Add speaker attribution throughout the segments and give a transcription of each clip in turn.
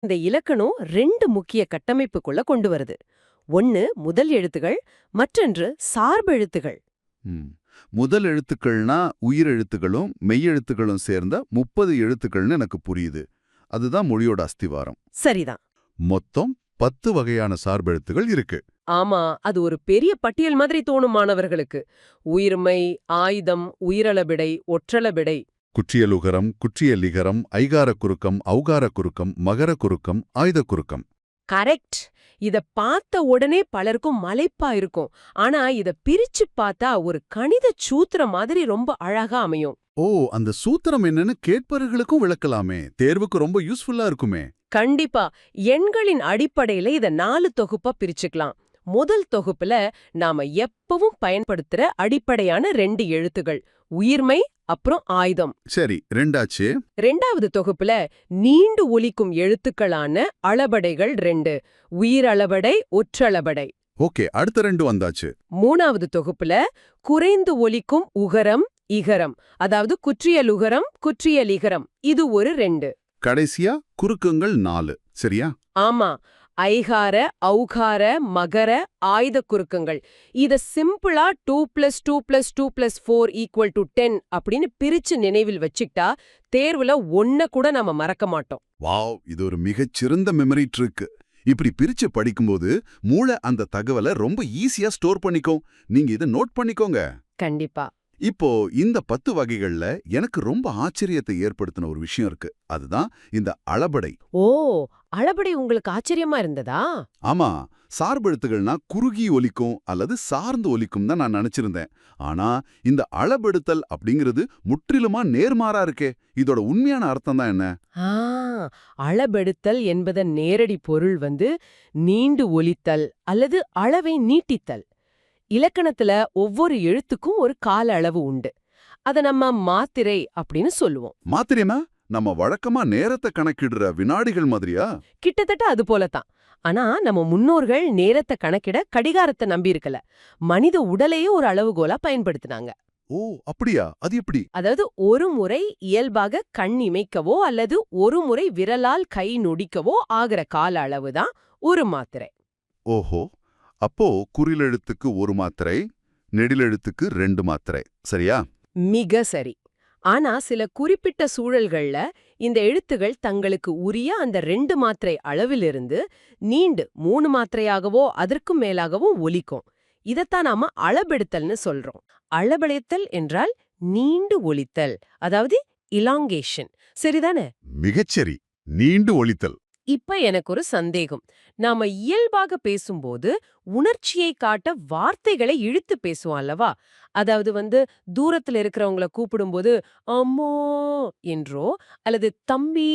Speaker 1: இந்த இலக்கணம் ரெண்டு முக்கிய கட்டமைப்புக்குள்ள கொண்டு வருது. ஒன்னு முதல் எழுத்துகள், மற்றொன்று சார்பெழுத்துகள்.
Speaker 2: ம். முதல் எழுத்துக்கள்னா உயிரெழுத்துகளும் மெய்யெழுத்துகளும் சேர்ந்த 30 எழுத்துக்கள்னு எனக்கு புரியுது. அதுதான் மொழியோட அஸ்திவாரம்.
Speaker 1: சரிதான்.
Speaker 2: மொத்தம் 10 வகையான சார்பெழுத்துகள் இருக்கு.
Speaker 1: ஆமா, அது ஒரு பெரிய பட்டியல் மாதிரி தோணும் மாணவர்களுக்கு. உயிர்மை, ஆயுதம், உயிரளபிடை, ஒற்றளபிடை.
Speaker 2: குற்றியலுகரம், குற்றியலிகரம், ஐகார குறுக்கம், ஔகார குறுக்கம், மகர குறுக்கம், ஆயுத குறுக்கம்.
Speaker 1: கரெக்ட். இத பார்த்த உடனே பலருக்கும் மலைப்பா இருக்கும். ஆனா இத பிரிச்சு பார்த்தா ஒரு கணித சூத்திரம் மாதிரி ரொம்ப அழகா அமையும்.
Speaker 2: ஓ, அந்த சூத்திரம் என்னன்னு கேட்பவர்களுக்கும் விளக்கலாமே. தேர்வுக்கு ரொம்ப யூஸ்ஃபுல்லா இருக்குமே.
Speaker 1: கண்டிப்பா. எண்களின் அடிப்படையில இத 4 தொகுப்பா பிரிச்சுக்கலாம். முதல் தொகுப்புல நாம எப்பவும் பயன்படுத்துற அடிப்படையான 2 எழுத்துகள், உயிர்மை அப்புறம் ஆயுதம்.
Speaker 2: சரி, ரெண்டாச்சு.
Speaker 1: ரெண்டாவது தொகுப்புல நீண்டு ஒலிக்கும் எழுத்துக்களான அளபடைகள் 2, உயிரளபடை, ஒற்றளபடை.
Speaker 2: ஓகே, அடுத்த ரெண்டு வந்தாச்சு.
Speaker 1: மூணாவது தொகுப்புல குறைந்து ஒலிக்கும் உகரம், இகரம், அதாவது குற்றியலுகரம், குற்றியலிகரம். இது ஒரு 2.
Speaker 2: கடைசியா குறுக்கங்கள் 4. சரியா?
Speaker 1: ஆமா, ஐகார, ஔகார, மகர, ஆயுத குறுக்கங்கள். இத சிம்பிளா 2+2+2+4=10 அப்படின்னு பிரிச்சு நினைவில் வச்சுக்கிட்டா தேர்வுல ஒன்ன கூட நாம மறக்க மாட்டோம்.
Speaker 2: வாவ், இது ஒரு மிகச்சிறந்த மெமரி ட்ரிக். இப்படி பிரிச்சு படிக்கும்போது மூளை அந்த தகவலை ரொம்ப ஈஸியா ஸ்டோர் பண்ணிக்கும். நீங்க இதை நோட் பண்ணிக்கோங்க.
Speaker 1: கண்டிப்பா.
Speaker 2: இப்போ இந்த 10 வகைகள்ல எனக்கு ரொம்ப ஆச்சரியத்தை ஏற்படுத்தின ஒரு விஷயம் இருக்கு. அதுதான் இந்த அளபடை.
Speaker 1: ஓ, அளபடை உங்களுக்கு ஆச்சரியமா இருந்ததா?
Speaker 2: ஆமா, சார்பெழுத்துகள்னா குறுகி ஒலிக்கும் அல்லது சார்ந்து ஒலிக்கும் தான் நான் நினைச்சிருந்தேன். ஆனா இந்த அளபெடுத்தல் அப்படிங்கிறது முற்றிலுமா நேர்மாறா இருக்கே. இதோட உண்மையான அர்த்தம் தான் என்ன?
Speaker 1: ஆ, அளபெடுத்தல் என்பதன் நேரடி பொருள் நீண்டு ஒலித்தல் அல்லது அளவை நீட்டித்தல். இலக்கணத்துல ஒவ்வொரு எழுத்துக்கும் ஒரு கால அளவு உண்டு. அத நம்ம மாத்திரை அப்படின்னு சொல்லுவோம்.
Speaker 2: மாத்திரைனா நம்ம வழக்கமா நேரத்தை கணக்கிடுற வினாடிகள் மாதிரியா?
Speaker 1: கிட்டத்தட்ட அது போலதான். ஆனா நம்ம முன்னோர்கள் நேரத்தை கணக்கிட கடிகாரத்தை நம்பி இருக்கல. மனித உடலையே ஒரு அளவுகோலா பயன்படுத்தினாங்க.
Speaker 2: ஓ, அப்படியா? அது எப்படி?
Speaker 1: அதாவது ஒரு முறை இயல்பாக கண் இமைக்கவோ அல்லது ஒரு முறை விரலால் கை நொடிக்கவோ ஆகிற கால அளவுதான் ஒரு மாத்திரை.
Speaker 2: ஓஹோ, அப்போ குறிலெழுத்துக்கு 1 மாத்திரை, நெடிலெழுத்துக்கு 2 மாத்திரை. சரியா?
Speaker 1: மிக சரி. ஆனா சில குறிப்பிட்ட சூழல்கள்ல இந்த எழுத்துகள் தங்களுக்கு உரிய அந்த 2 மாத்திரை அளவிலிருந்து நீண்டு 3 மாத்திரையாகவோ அதற்கும் மேலாகவோ ஒலிக்கும். இதத்தான் நாம அளபெடுத்தல்னு சொல்றோம். அளபெடுத்தல் என்றால் நீண்டு ஒலித்தல், அதாவது இலாங்கேஷன். சரிதானே?
Speaker 2: மிகச்சரி. நீண்டு ஒலித்தல்.
Speaker 1: இப்ப எனக்கு ஒரு சந்தேகம். நாம இயல்பாக பேசும்போது உணர்ச்சியை காட்ட வார்த்தைகளை இழுத்து பேசுவோம் அல்லவா? அதாவது தூரத்துல இருக்கிறவங்கள கூப்பிடும்போது அம்மோ என்றோ அல்லது தம்பி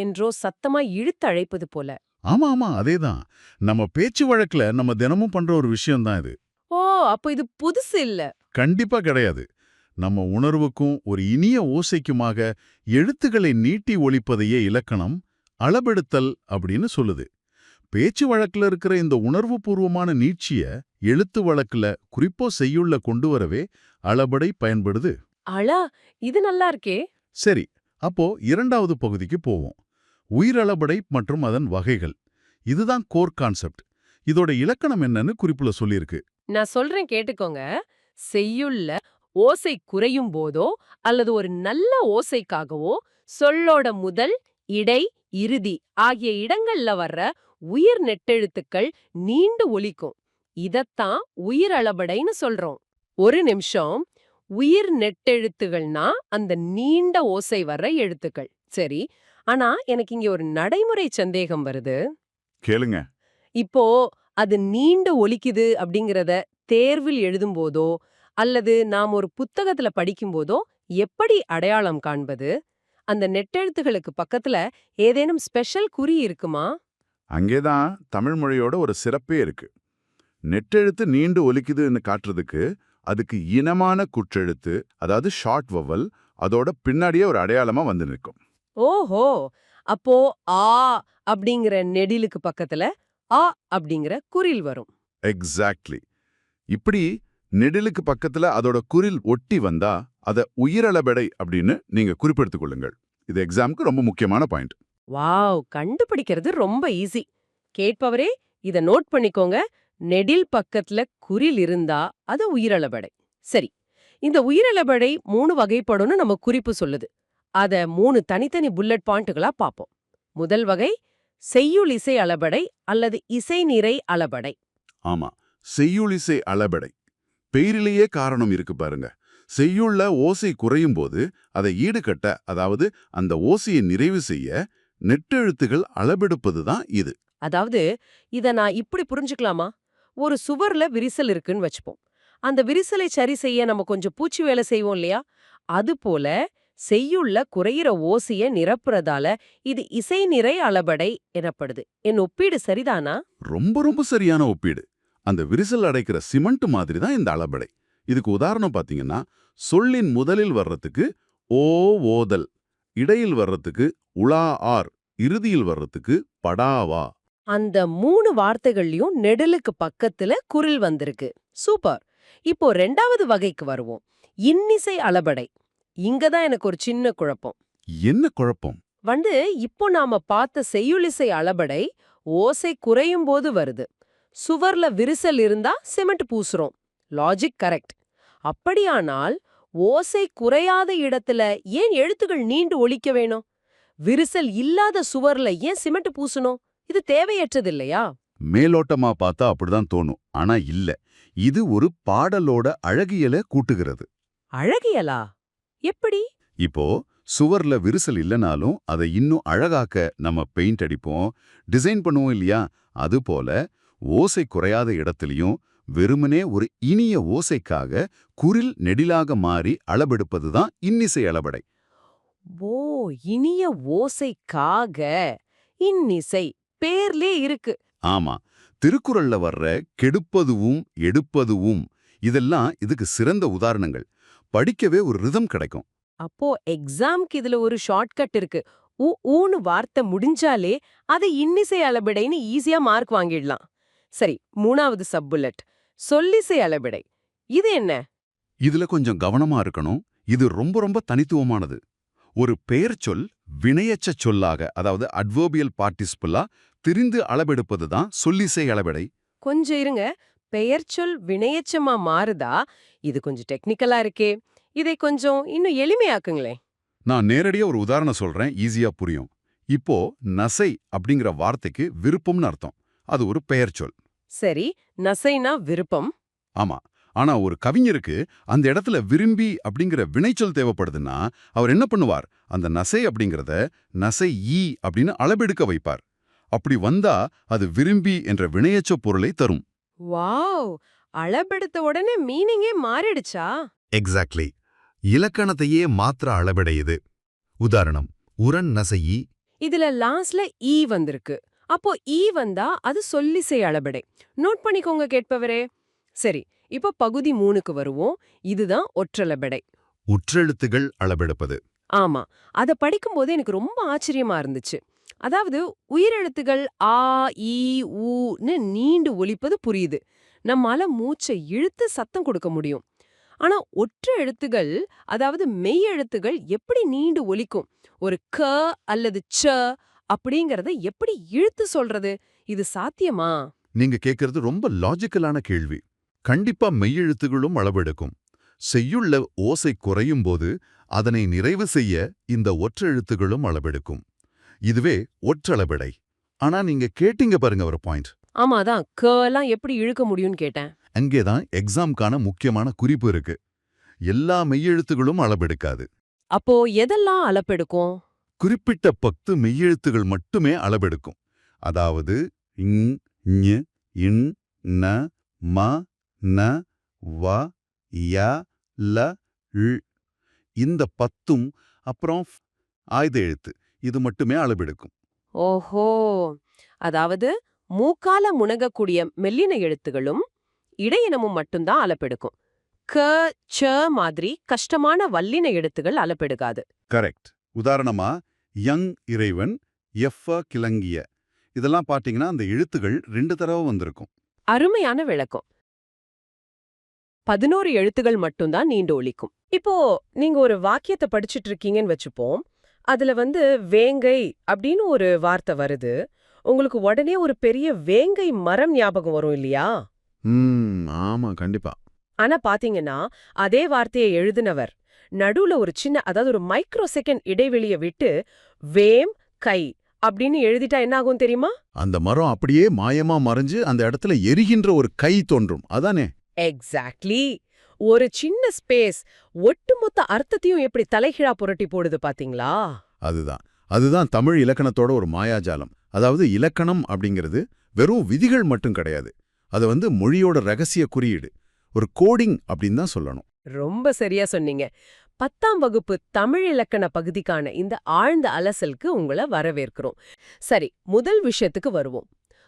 Speaker 1: என்றோ சத்தமா இழுத்து அழைப்பது போல.
Speaker 2: ஆமா ஆமா, அதேதான். நம்ம பேச்சு வழக்குல நம்ம தினமும் பண்ற ஒரு விஷயம் தான் இது.
Speaker 1: ஓ, அப்போ இது புதுசு இல்ல.
Speaker 2: கண்டிப்பா கிடையாது. நம்ம உணர்வுக்கும் ஒரு இனிய ஓசைக்குமாக எழுத்துக்களை நீட்டி ஒலிப்பதையே இலக்கணம் அளபெடுத்தல் அப்படின்னு சொல்லுது. பேச்சு வழக்குல இருக்கிற இந்த உணர்வுபூர்வமான நீட்சிய எழுத்து வழக்குல குறிப்போ செய்யுள்ள கொண்டு வரவே அளபடை பயன்படுது.
Speaker 1: அழா, இது நல்லா இருக்கே.
Speaker 2: சரி, அப்போ இரண்டாவது பகுதிக்கு போவோம். உயிரளபடை மற்றும் அதன் வகைகள். இதுதான் கோர் கான்செப்ட். இதோட இலக்கணம் என்னன்னு குறிப்புல சொல்லியிருக்கு.
Speaker 1: நான் சொல்றேன் கேட்டுக்கோங்க. செய்யுள்ள ஓசை குறையும் போதோ அல்லது ஒரு நல்ல ஓசைக்காகவோ சொல்லோட முதல், இடை, இறுதி ஆகிய இடங்கள்ல வர்ற உயிர் நெட்டெழுத்துக்கள் நீண்டு ஒலிக்கும். இதத்தான் உயிரளபடைன்னு சொல்றோம். ஒரு நிமிஷம். உயிர் நெட்டெழுத்துகள்னா அந்த நீண்ட ஓசை வர்ற எழுத்துக்கள். சரி. ஆனா எனக்கு இங்க ஒரு நடைமுறை சந்தேகம் வருது.
Speaker 2: கேளுங்க.
Speaker 1: இப்போ அது நீண்டு ஒலிக்குது அப்படிங்கறத தேர்வில் எழுதும்போதோ அல்லது நாம் ஒரு புத்தகத்துல படிக்கும்போதோ எப்படி அடையாளம் காண்பது? அந்த நெட்டெழுத்துகளுக்கு பக்கத்துல ஏதேனும் ஸ்பெஷல் குறி இருக்குமா?
Speaker 2: அங்கேதான் தமிழ் மொழியோட ஒரு சிறப்பே இருக்கு. நெட்டெழுத்து நீண்டு ஒலிக்குதுன்னு காட்டுறதுக்கு அதுக்கு இனமான குற்றெழுத்து, அதாவது ஷார்ட் வவல், அதோட பின்னாடியே ஒரு அடையாளமா வந்து நிற்கும்.
Speaker 1: ஓஹோ, அப்போ ஆ அப்படிங்கிற நெடிலுக்கு பக்கத்துல ஆ அப்படிங்கிற குறில் வரும்.
Speaker 2: எக்ஸாக்ட்லி. இப்படி நெடிலுக்கு பக்கத்துல அதோட குறில் ஒட்டி வந்தா அத உயிரளபெடை அப்படின்னு நீங்க குறிப்பெடுத்துக் கொள்ளுங்கள். இது எக்ஸாமுக்கு ரொம்ப முக்கியமான பாயிண்ட்.
Speaker 1: வாவ், கண்டுபிடிக்கிறது ரொம்ப ஈஸி. கேட்பவரே, இத நோட் பண்ணிக்கோங்க. நெடில் பக்கத்துல குறில் இருந்தா அது உயிரளபடை. சரி, இந்த உயிரளபடை 3 வகைப்படும்னு நம்ம குறிப்பு சொல்லுது. அத 3 தனித்தனி புல்லட் பாயிண்ட்களா பாப்போம். முதல் வகை செய்யுள் இசை அளபடை அல்லது இசை நிறை அளபடை.
Speaker 2: ஆமா, செய்யுளிசை அளபெடை. பெயரிலேயே காரணம் இருக்கு பாருங்க. செய்யுள்ள ஓசை குறையும் போது அதை ஈடுகட்ட, அதாவது அந்த ஓசையை நிறைவு செய்ய நெட்டெழுத்துகள் அளபெடுப்பது தான் இது.
Speaker 1: அதாவது இத நான் இப்படி புரிஞ்சுக்கலாமா? ஒரு சுவர்ல விரிசல் இருக்குன்னு வச்சுப்போம். அந்த விரிசலை சரி செய்ய நம்ம கொஞ்சம் பூச்சி வேலை செய்வோம் இல்லையா? அதுபோல செய்யுள்ள குறையிற ஓசைய நிரப்புறதால இது இசை நிறை அளபடை எனப்படுது. என் ஒப்பீடு சரிதானா?
Speaker 2: ரொம்ப ரொம்ப சரியான ஒப்பீடு. அந்த விரிசல் அடைக்கிற சிமெண்ட் மாதிரி தான் இந்த அளபெடை. இதுக்கு உதாரணம் பாத்தீங்கன்னா, சொல்லின் முதலில் வர்றதுக்கு ஓ ஓதல், இடையில் வர்றதுக்கு உலா ஆர், இறுதியில் வர்றதுக்கு படாவா.
Speaker 1: அந்த 3 வார்த்தைகள்லயும் நெடிலுக்கு பக்கத்துல குரில் வந்திருக்கு. சூப்பர். இப்போ 2வது வகைக்கு வருவோம். இன்னிசை அளபடை. இங்க தான் எனக்கு ஒரு சின்ன குழப்பம்.
Speaker 2: என்ன குழப்பம்?
Speaker 1: இப்போ நாம பார்த்த செய்யுளிசை அளபடை ஓசை குறையும் போது வருது. சுவர்ல விரிசல் இருந்தா சிமெண்ட் பூசுறோம். Logic correct. அப்படியானால் ஓசை குறையாத இடத்துல ஏன் எழுத்துகள் நீண்டு ஒலிக்க வேணும்? விரிசல் இல்லாத சுவர்ல ஏன் சிமெண்ட் பூசணும்? இது தேவையற்றது இல்லையா?
Speaker 2: மேலோட்டமா பார்த்தா அப்படிதான் தோணும். ஆனா இல்ல. இது ஒரு பாடலோட அழகியலை கூட்டுகிறது.
Speaker 1: அழகியலா? எப்படி?
Speaker 2: இப்போ சுவர்ல விரிசல் இல்லனாலும் அதை இன்னும் அழகாக்க நம்ம பெயிண்ட் அடிப்போம், டிசைன் பண்ணுவோம் இல்லையா? அதுபோல ஓசை குறையாத இடத்துலயும் வெறுமனே ஒரு இனிய ஓசைக்காக குரில் நெடிலாக மாறி அளபெடுப்பது தான் இன்னிசை அளபடை.
Speaker 1: ஓ, இனிய ஓசைக்காக இன்னிசை பேர்லே இருக்கு.
Speaker 2: ஆமா, திருக்குறள்ல வர்ற கெடுப்பதுவும் எடுப்பதுவும் இதெல்லாம் இதுக்கு சிறந்த உதாரணங்கள். படிக்கவே ஒரு ரிதம் கிடைக்கும்.
Speaker 1: அப்போ எக்ஸாம்க்கு இதுல ஒரு ஷார்ட்கட் இருக்கு. ஊன்னு வார்த்தை முடிஞ்சாலே அது இன்னிசை அளபெடைன்னு ஈஸியா மார்க் வாங்கிடலாம். சரி, 3வது சப் புல்லட் சொல்லிசை அளபெடை. இது என்ன?
Speaker 2: இதுல கொஞ்சம் கவனமா இருக்கணும். இது ரொம்ப ரொம்ப தனித்துவமானது. ஒரு பெயர்ச்சொல் வினையெச்ச சொல்லாக, அதாவது அட்வர்பியல் பார்ட்டிசிபிளா திரிந்து அளபெடுப்பது தான் சொல்லிசை அளபெடை.
Speaker 1: கொஞ்சம் இருங்க. பெயர்ச்சொல் வினையெச்சமா மாறுதா? இது கொஞ்சம் டெக்னிக்கலா இருக்கே. இதை கொஞ்சம் இன்னும் எளிமையாக்குங்களேன்.
Speaker 2: நான் நேரடியா ஒரு உதாரணம் சொல்றேன், ஈஸியா புரியும். இப்போ நசை அப்படிங்கிற வார்த்தைக்கு விருப்பம்னு அர்த்தம். அது ஒரு பெயர்ச்சொல்.
Speaker 1: சரி, நசைனா விருப்பம்.
Speaker 2: ஆமா. ஆனா ஒரு கவிஞருக்கு அந்த இடத்துல விரும்பி அப்படிங்கிற வினைச்சொல் தேவைப்படுதுன்னா அவர் என்ன பண்ணுவார்? அந்த நசை அப்படிங்கிறத நசை ஈ அப்படின்னு அளபெடுக்க வைப்பார். அப்படி வந்தா அது விரும்பி என்ற வினையெச்ச பொருளை தரும்.
Speaker 1: வாவ், அளபெடுத்த உடனே மீனிங்கே மாறிடுச்சா?
Speaker 3: எக்ஸாக்ட்லி. இலக்கணத்தையே மாத்திர அளபெடையுது. உதாரணம், உரன் நசையி.
Speaker 1: இதுல லாஸ்ட்ல ஈ வந்திருக்கு. அப்போ ஈ வந்தா அது சொல்லிசை அளபெடை. நோட் பண்ணிக்கோங்க கேட்பவரே. சரி, இப்போ பகுதி 3க்கு வருவோம். இதுதான் ஒற்றளபெடை.
Speaker 3: உற்றெழுத்துகள் அளபெடுப்பது.
Speaker 1: ஆமா, அத படிக்கும்போது எனக்கு ரொம்ப ஆச்சரியமா இருந்துச்சு. அதாவது உயிரெழுத்துகள் ஆ, ஈ, ஊன்னு நீண்டு ஒலிப்பது புரியுது. நம்மால மூச்சை இழுத்து சத்தம் கொடுக்க முடியும். ஆனா ஒற்றை எழுத்துகள், அதாவது மெய் எழுத்துகள் எப்படி நீண்டு ஒலிக்கும்? ஒரு க அல்லது ச அப்படிங்கறத எப்படி இழுத்து சொல்றது? இது சாத்தியமா?
Speaker 2: நீங்க கேட்கறது ரொம்ப லாஜிக்கலான கேள்வி. கண்டிப்பா மெய்யெழுத்துகளும் அளவெடுக்கும். செய்யுள்ள ஓசை குறையும் போது அதனை நிறைவு செய்ய இந்த ஒற்றெழுத்துகளும் அளவெடுக்கும். இதுவே ஒற்றளபெடை. ஆனா நீங்க கேட்டீங்க பாருங்க ஒரு பாயிண்ட்.
Speaker 1: ஆமா, அதான் க எல்லாம் எப்படி இழுக்க முடியும்னு கேட்டேன்.
Speaker 2: அங்கேதான் எக்ஸாம்க்கான முக்கியமான குறிப்பு இருக்கு. எல்லா மெய்யெழுத்துகளும் அளபெடுக்காது.
Speaker 1: அப்போ எதெல்லாம் அளப்பெடுக்கும்?
Speaker 2: குறிப்பிட்ட 10 மெய்யெழுத்துகள் மட்டுமே அளபெடுக்கும். அதாவது ங், ஞ, இன், ந, ம, ந, வ, ய, ல, ழ். இந்த 10ம் அப்புறம் ஆயுத எழுத்து, இது மட்டுமே அளபெடுக்கும்.
Speaker 1: ஓஹோ, அதாவது மூக்கால முனகக்கூடிய மெல்லின எழுத்துகளும் இடையினமும் மட்டும்தான் அளப்பெடுக்கும். க, ச மாதிரி கஷ்டமான வல்லின எழுத்துகள் அளப்பெடுக்காது.
Speaker 2: கரெக்ட். உதாரணமா யங் இறைவன், எஃப கிளங்கிய, இதெல்லாம் பாத்தீங்கன்னா அந்த எழுத்துகள் 2 தடவை வந்திருக்கும்.
Speaker 1: அருமையான விளக்கம். 11 எழுத்துகள் மட்டும்தான் நீண்டு ஒலிக்கும். இப்போ நீங்க ஒரு வாக்கியத்தை படிச்சிட்டு இருக்கீங்கன்னு வச்சுப்போம். அதுல வேங்கை அப்படின்னு ஒரு வார்த்தை வருது. உங்களுக்கு உடனே ஒரு பெரிய வேங்கை மரம் ஞாபகம் வரும் இல்லையா?
Speaker 2: ஆமா, கண்டிப்பா.
Speaker 1: ஆனா பாத்தீங்கன்னா, அதே வார்த்தையை எழுதினவர் நடுவுல ஒரு சின்ன, அதாவது ஒரு மைக்ரோ செகண்ட் இடைவெளிய விட்டு வேம் கை அப்படின்னு எழுதிட்டா என்ன ஆகும் தெரியுமா?
Speaker 2: அந்த மரம் அப்படியே மாயமா மறைஞ்சு அந்த இடத்துல எரிகின்ற ஒரு கை தோன்றும், அதானே?
Speaker 1: எக்ஸாக்ட்லி. ஒரு சின்ன ஸ்பேஸ் ஒட்டுமொத்த அர்த்தத்தையும் எப்படி தலைகீழா புரட்டி போடுது பாத்தீங்களா?
Speaker 2: அதுதான் தமிழ் இலக்கணத்தோட ஒரு மாயாஜாலம். அதாவது இலக்கணம் அப்படிங்கிறது வெறும் விதிகள் மட்டும் கிடையாது. அது மொழியோட ரகசிய குறியீடு, ஒரு கோடிங் அப்படின்னு தான் சொல்லணும்.
Speaker 1: ரொம்ப சரியா சொன்னீங்க. 10ஆம் வகுப்பு தமிழ் இலக்கண பகுதிக்கான இந்த ஆழ்ந்த அலசலுக்கு உங்களை வரவேற்கிறோம். சரி, முதல் விஷயத்துக்கு வருவோம்.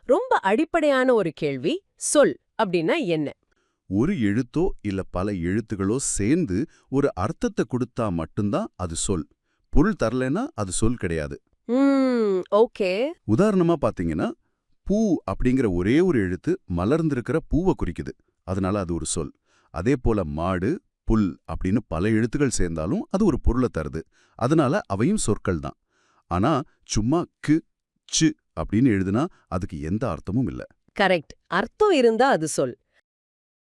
Speaker 1: ரொம்ப அடிப்படையான ஒரு கேள்வி, சொல் அப்படின்னா என்ன?
Speaker 2: ஒரு எழுத்தோ இல்ல பல எழுத்துகளோ சேர்ந்து ஒரு அர்த்தத்தை கொடுத்தா மட்டும்தான் அது சொல். பொருள் தரலைன்னா அது சொல் கிடையாது.
Speaker 1: ஓகே.
Speaker 2: உதாரணமா பாத்தீங்கன்னா, பூ அப்படிங்கிற ஒரே ஒரு எழுத்து மலர்ந்திருக்கிற பூவை குறிக்குது, அதனால அது ஒரு சொல். அதே போல மாடு, புல் அப்படின்னு பல எழுத்துக்கள் சேர்ந்தாலும் அது ஒரு பொருளை தருது, அதனால அவையும் சொற்கள் தான். ஆனா சும்மா கு ச்சு அப்படின்னு எழுதுனா அதுக்கு எந்த அர்த்தமும் இல்ல.
Speaker 1: கரெக்ட். அர்த்தம் இருந்தா அது சொல்.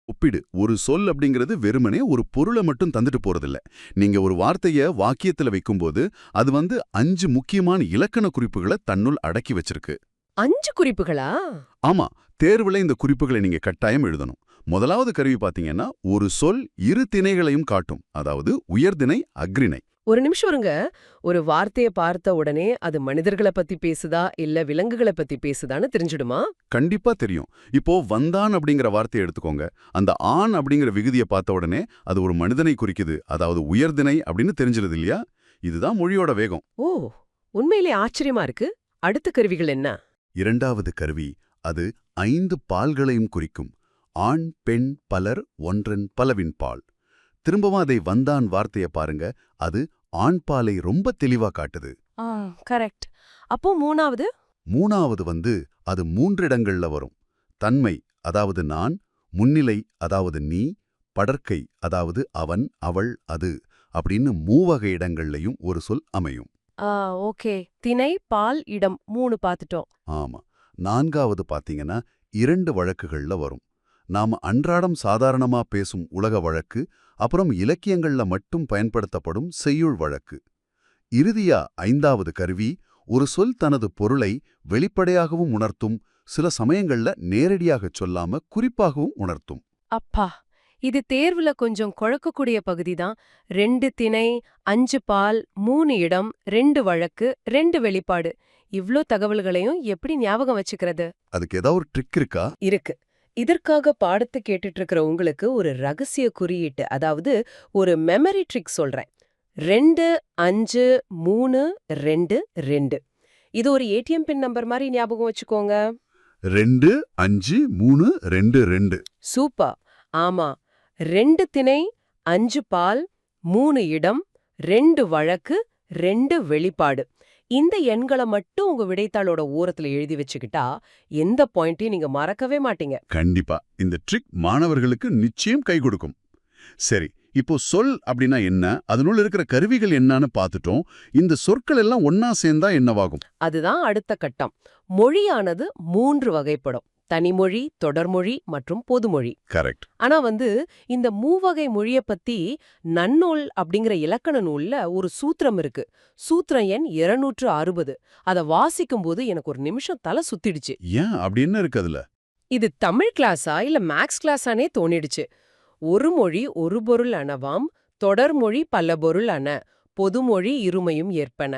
Speaker 2: ஒப்பிடு. ஒரு சொல் அப்படிங்கிறது வெறுமனே ஒரு பொருளை மட்டும் தந்துட்டு போறதில்ல. நீங்க ஒரு வார்த்தைய வாக்கியத்துல வைக்கும்போது அது 5 முக்கியமான இலக்கண குறிப்புகளை தன்னுள் அடக்கி வச்சிருக்கு.
Speaker 1: 5 குறிப்புகளா?
Speaker 2: ஆமா, தேர்வுல இந்த குறிப்புகளை நீங்க கட்டாயம் எழுதணும். முதலாவது கருவி பாத்தீங்கன்னா, ஒரு சொல் இரு திணைகளையும் காட்டும், அதாவது உயர்திணை, அக்ரிணை.
Speaker 1: ஒரு நிமிஷம் இருங்க. ஒரு வார்த்தையை பார்த்த உடனே அது மனிதர்களை பத்தி பேசுதா இல்ல விலங்குகளை பத்தி பேசுதான்னு தெரிஞ்சிடுமா?
Speaker 2: கண்டிப்பா தெரியும். இப்போ வந்தான் அப்படிங்கிற வார்த்தையை எடுத்துக்கோங்க. அந்த ஆண் அப்படிங்கிற விகுதியை பார்த்த உடனே அது ஒரு மனிதனை குறிக்குது, அதாவது உயர்திணை அப்படின்னு தெரிஞ்சிருது இல்லையா? இதுதான் மொழியோட வேகம்.
Speaker 1: ஓ, உண்மையிலே ஆச்சரியமா இருக்கு. அடுத்த கருவிகள் என்ன?
Speaker 2: இரண்டாவது கருவி, அது 5 பால்களையும் குறிக்கும். ஆண், பெண், பலர், ஒன்றன், பலவின் பால். திரும்பவும் அதை வந்தான் வார்த்தையை பாருங்க. அது ஆண் பாலை ரொம்ப தெளிவா காட்டுது.
Speaker 1: கரெக்ட். அப்போ மூணாவது
Speaker 2: அது 3 இடங்கள்ல வரும். தன்மை, அதாவது நான்; முன்னிலை, அதாவது நீ; படர்க்கை, அதாவது அவன், அவள், அது அப்படின்னு 3 வகை இடங்கள்லயும் ஒரு சொல் அமையும்.
Speaker 1: ஓகே. திணை, பால், இடம் 3 பார்த்துட்டோம்.
Speaker 2: ஆமா. 4வது பாத்தீங்கன்னா 2 வழக்குகள்ல வரும். நாம அன்றாடம் சாதாரணமா பேசும் உலக வழக்கு, அப்புறம் இலக்கியங்கள்ல மட்டும் பயன்படுத்தப்படும் செய்யுள் வழக்கு. இறுதியா 5வது கருவி, ஒரு சொல் தனது பொருளை வெளிப்படையாகவும் உணர்த்தும், சில சமயங்கள்ல நேரடியாகச் சொல்லாம குறிப்பாகவும் உணர்த்தும்.
Speaker 1: அப்பா, இது தேர்வுல கொஞ்சம் குழக்கக்கூடிய பகுதிதான். 2 திணை, 5 பால், 3 இடம், 2 வழக்கு, 2 வெளிப்பாடு. இவ்ளோ தகவல்களையும் எப்படி ஞாபகம் வச்சுக்கிறது?
Speaker 2: அதுக்கு ஏதாவது ஒரு ட்ரிக் இருக்கா?
Speaker 1: இருக்கு. இதற்காக பாடத்தை கேட்டுட்டு இருக்கிற உங்களுக்கு ஒரு ரகசிய குறியீட்டு, அதாவது ஒரு மெமரி ட்ரிக் சொல்றேன். 2, 5, 3, 2, 2. இது ஒரு ஏடிஎம் பின் நம்பர் மாதிரி ஞாபகம் வச்சுக்கோங்க.
Speaker 2: 2, 5, 3, 2, 2.
Speaker 1: சூப்பர். ஆமா. 2 திணை, 5 பால், 3 இடம், 2 வழக்கு, 2 வெளிப்பாடு. இந்த எண்களை மட்டும் உங்க விடைத்தாளோட ஓரத்துல எழுதி வச்சுக்கிட்டா எந்த பாயிண்ட்டையும் நீங்க மறக்கவே மாட்டீங்க.
Speaker 2: கண்டிப்பா இந்த ட்ரிக் மாணவர்களுக்கு நிச்சயம் கை கொடுக்கும். சரி, இப்போ சொல் அப்படின்னா என்ன, அதனுள்ள இருக்கிற கருவிகள் என்னன்னு பார்த்துட்டோம். இந்த சொற்கள் எல்லாம் ஒன்னா சேர்ந்தா என்னவாகும்?
Speaker 1: அதுதான் அடுத்த கட்டம். மொழியானது 3 வகைப்படும். தனிமொழி, தொடர்மொழி மற்றும் பொதுமொழி.
Speaker 2: கரெக்ட்.
Speaker 1: ஆனா இந்த 3 வகை மொழிய பத்தி நன்னூல் அப்படிங்கிற இலக்கண நூல்ல ஒரு சூத்திரம் இருக்கு. சூத்திரம் எண் 260. அத வாசிக்கும் போது எனக்கு ஒரு நிமிஷம் தலை சுத்திடுச்சு.
Speaker 2: ஏன் அப்படி என்ன இருக்கு அதுல?
Speaker 1: இது தமிழ் கிளாஸா இல்ல மேக்ஸ் கிளாஸானே தோணிடுச்சு. ஒரு மொழி ஒரு பொருள் அனவாம், தொடர்மொழி பல பொருள் அன, பொதுமொழி இருமையும் ஏற்பன.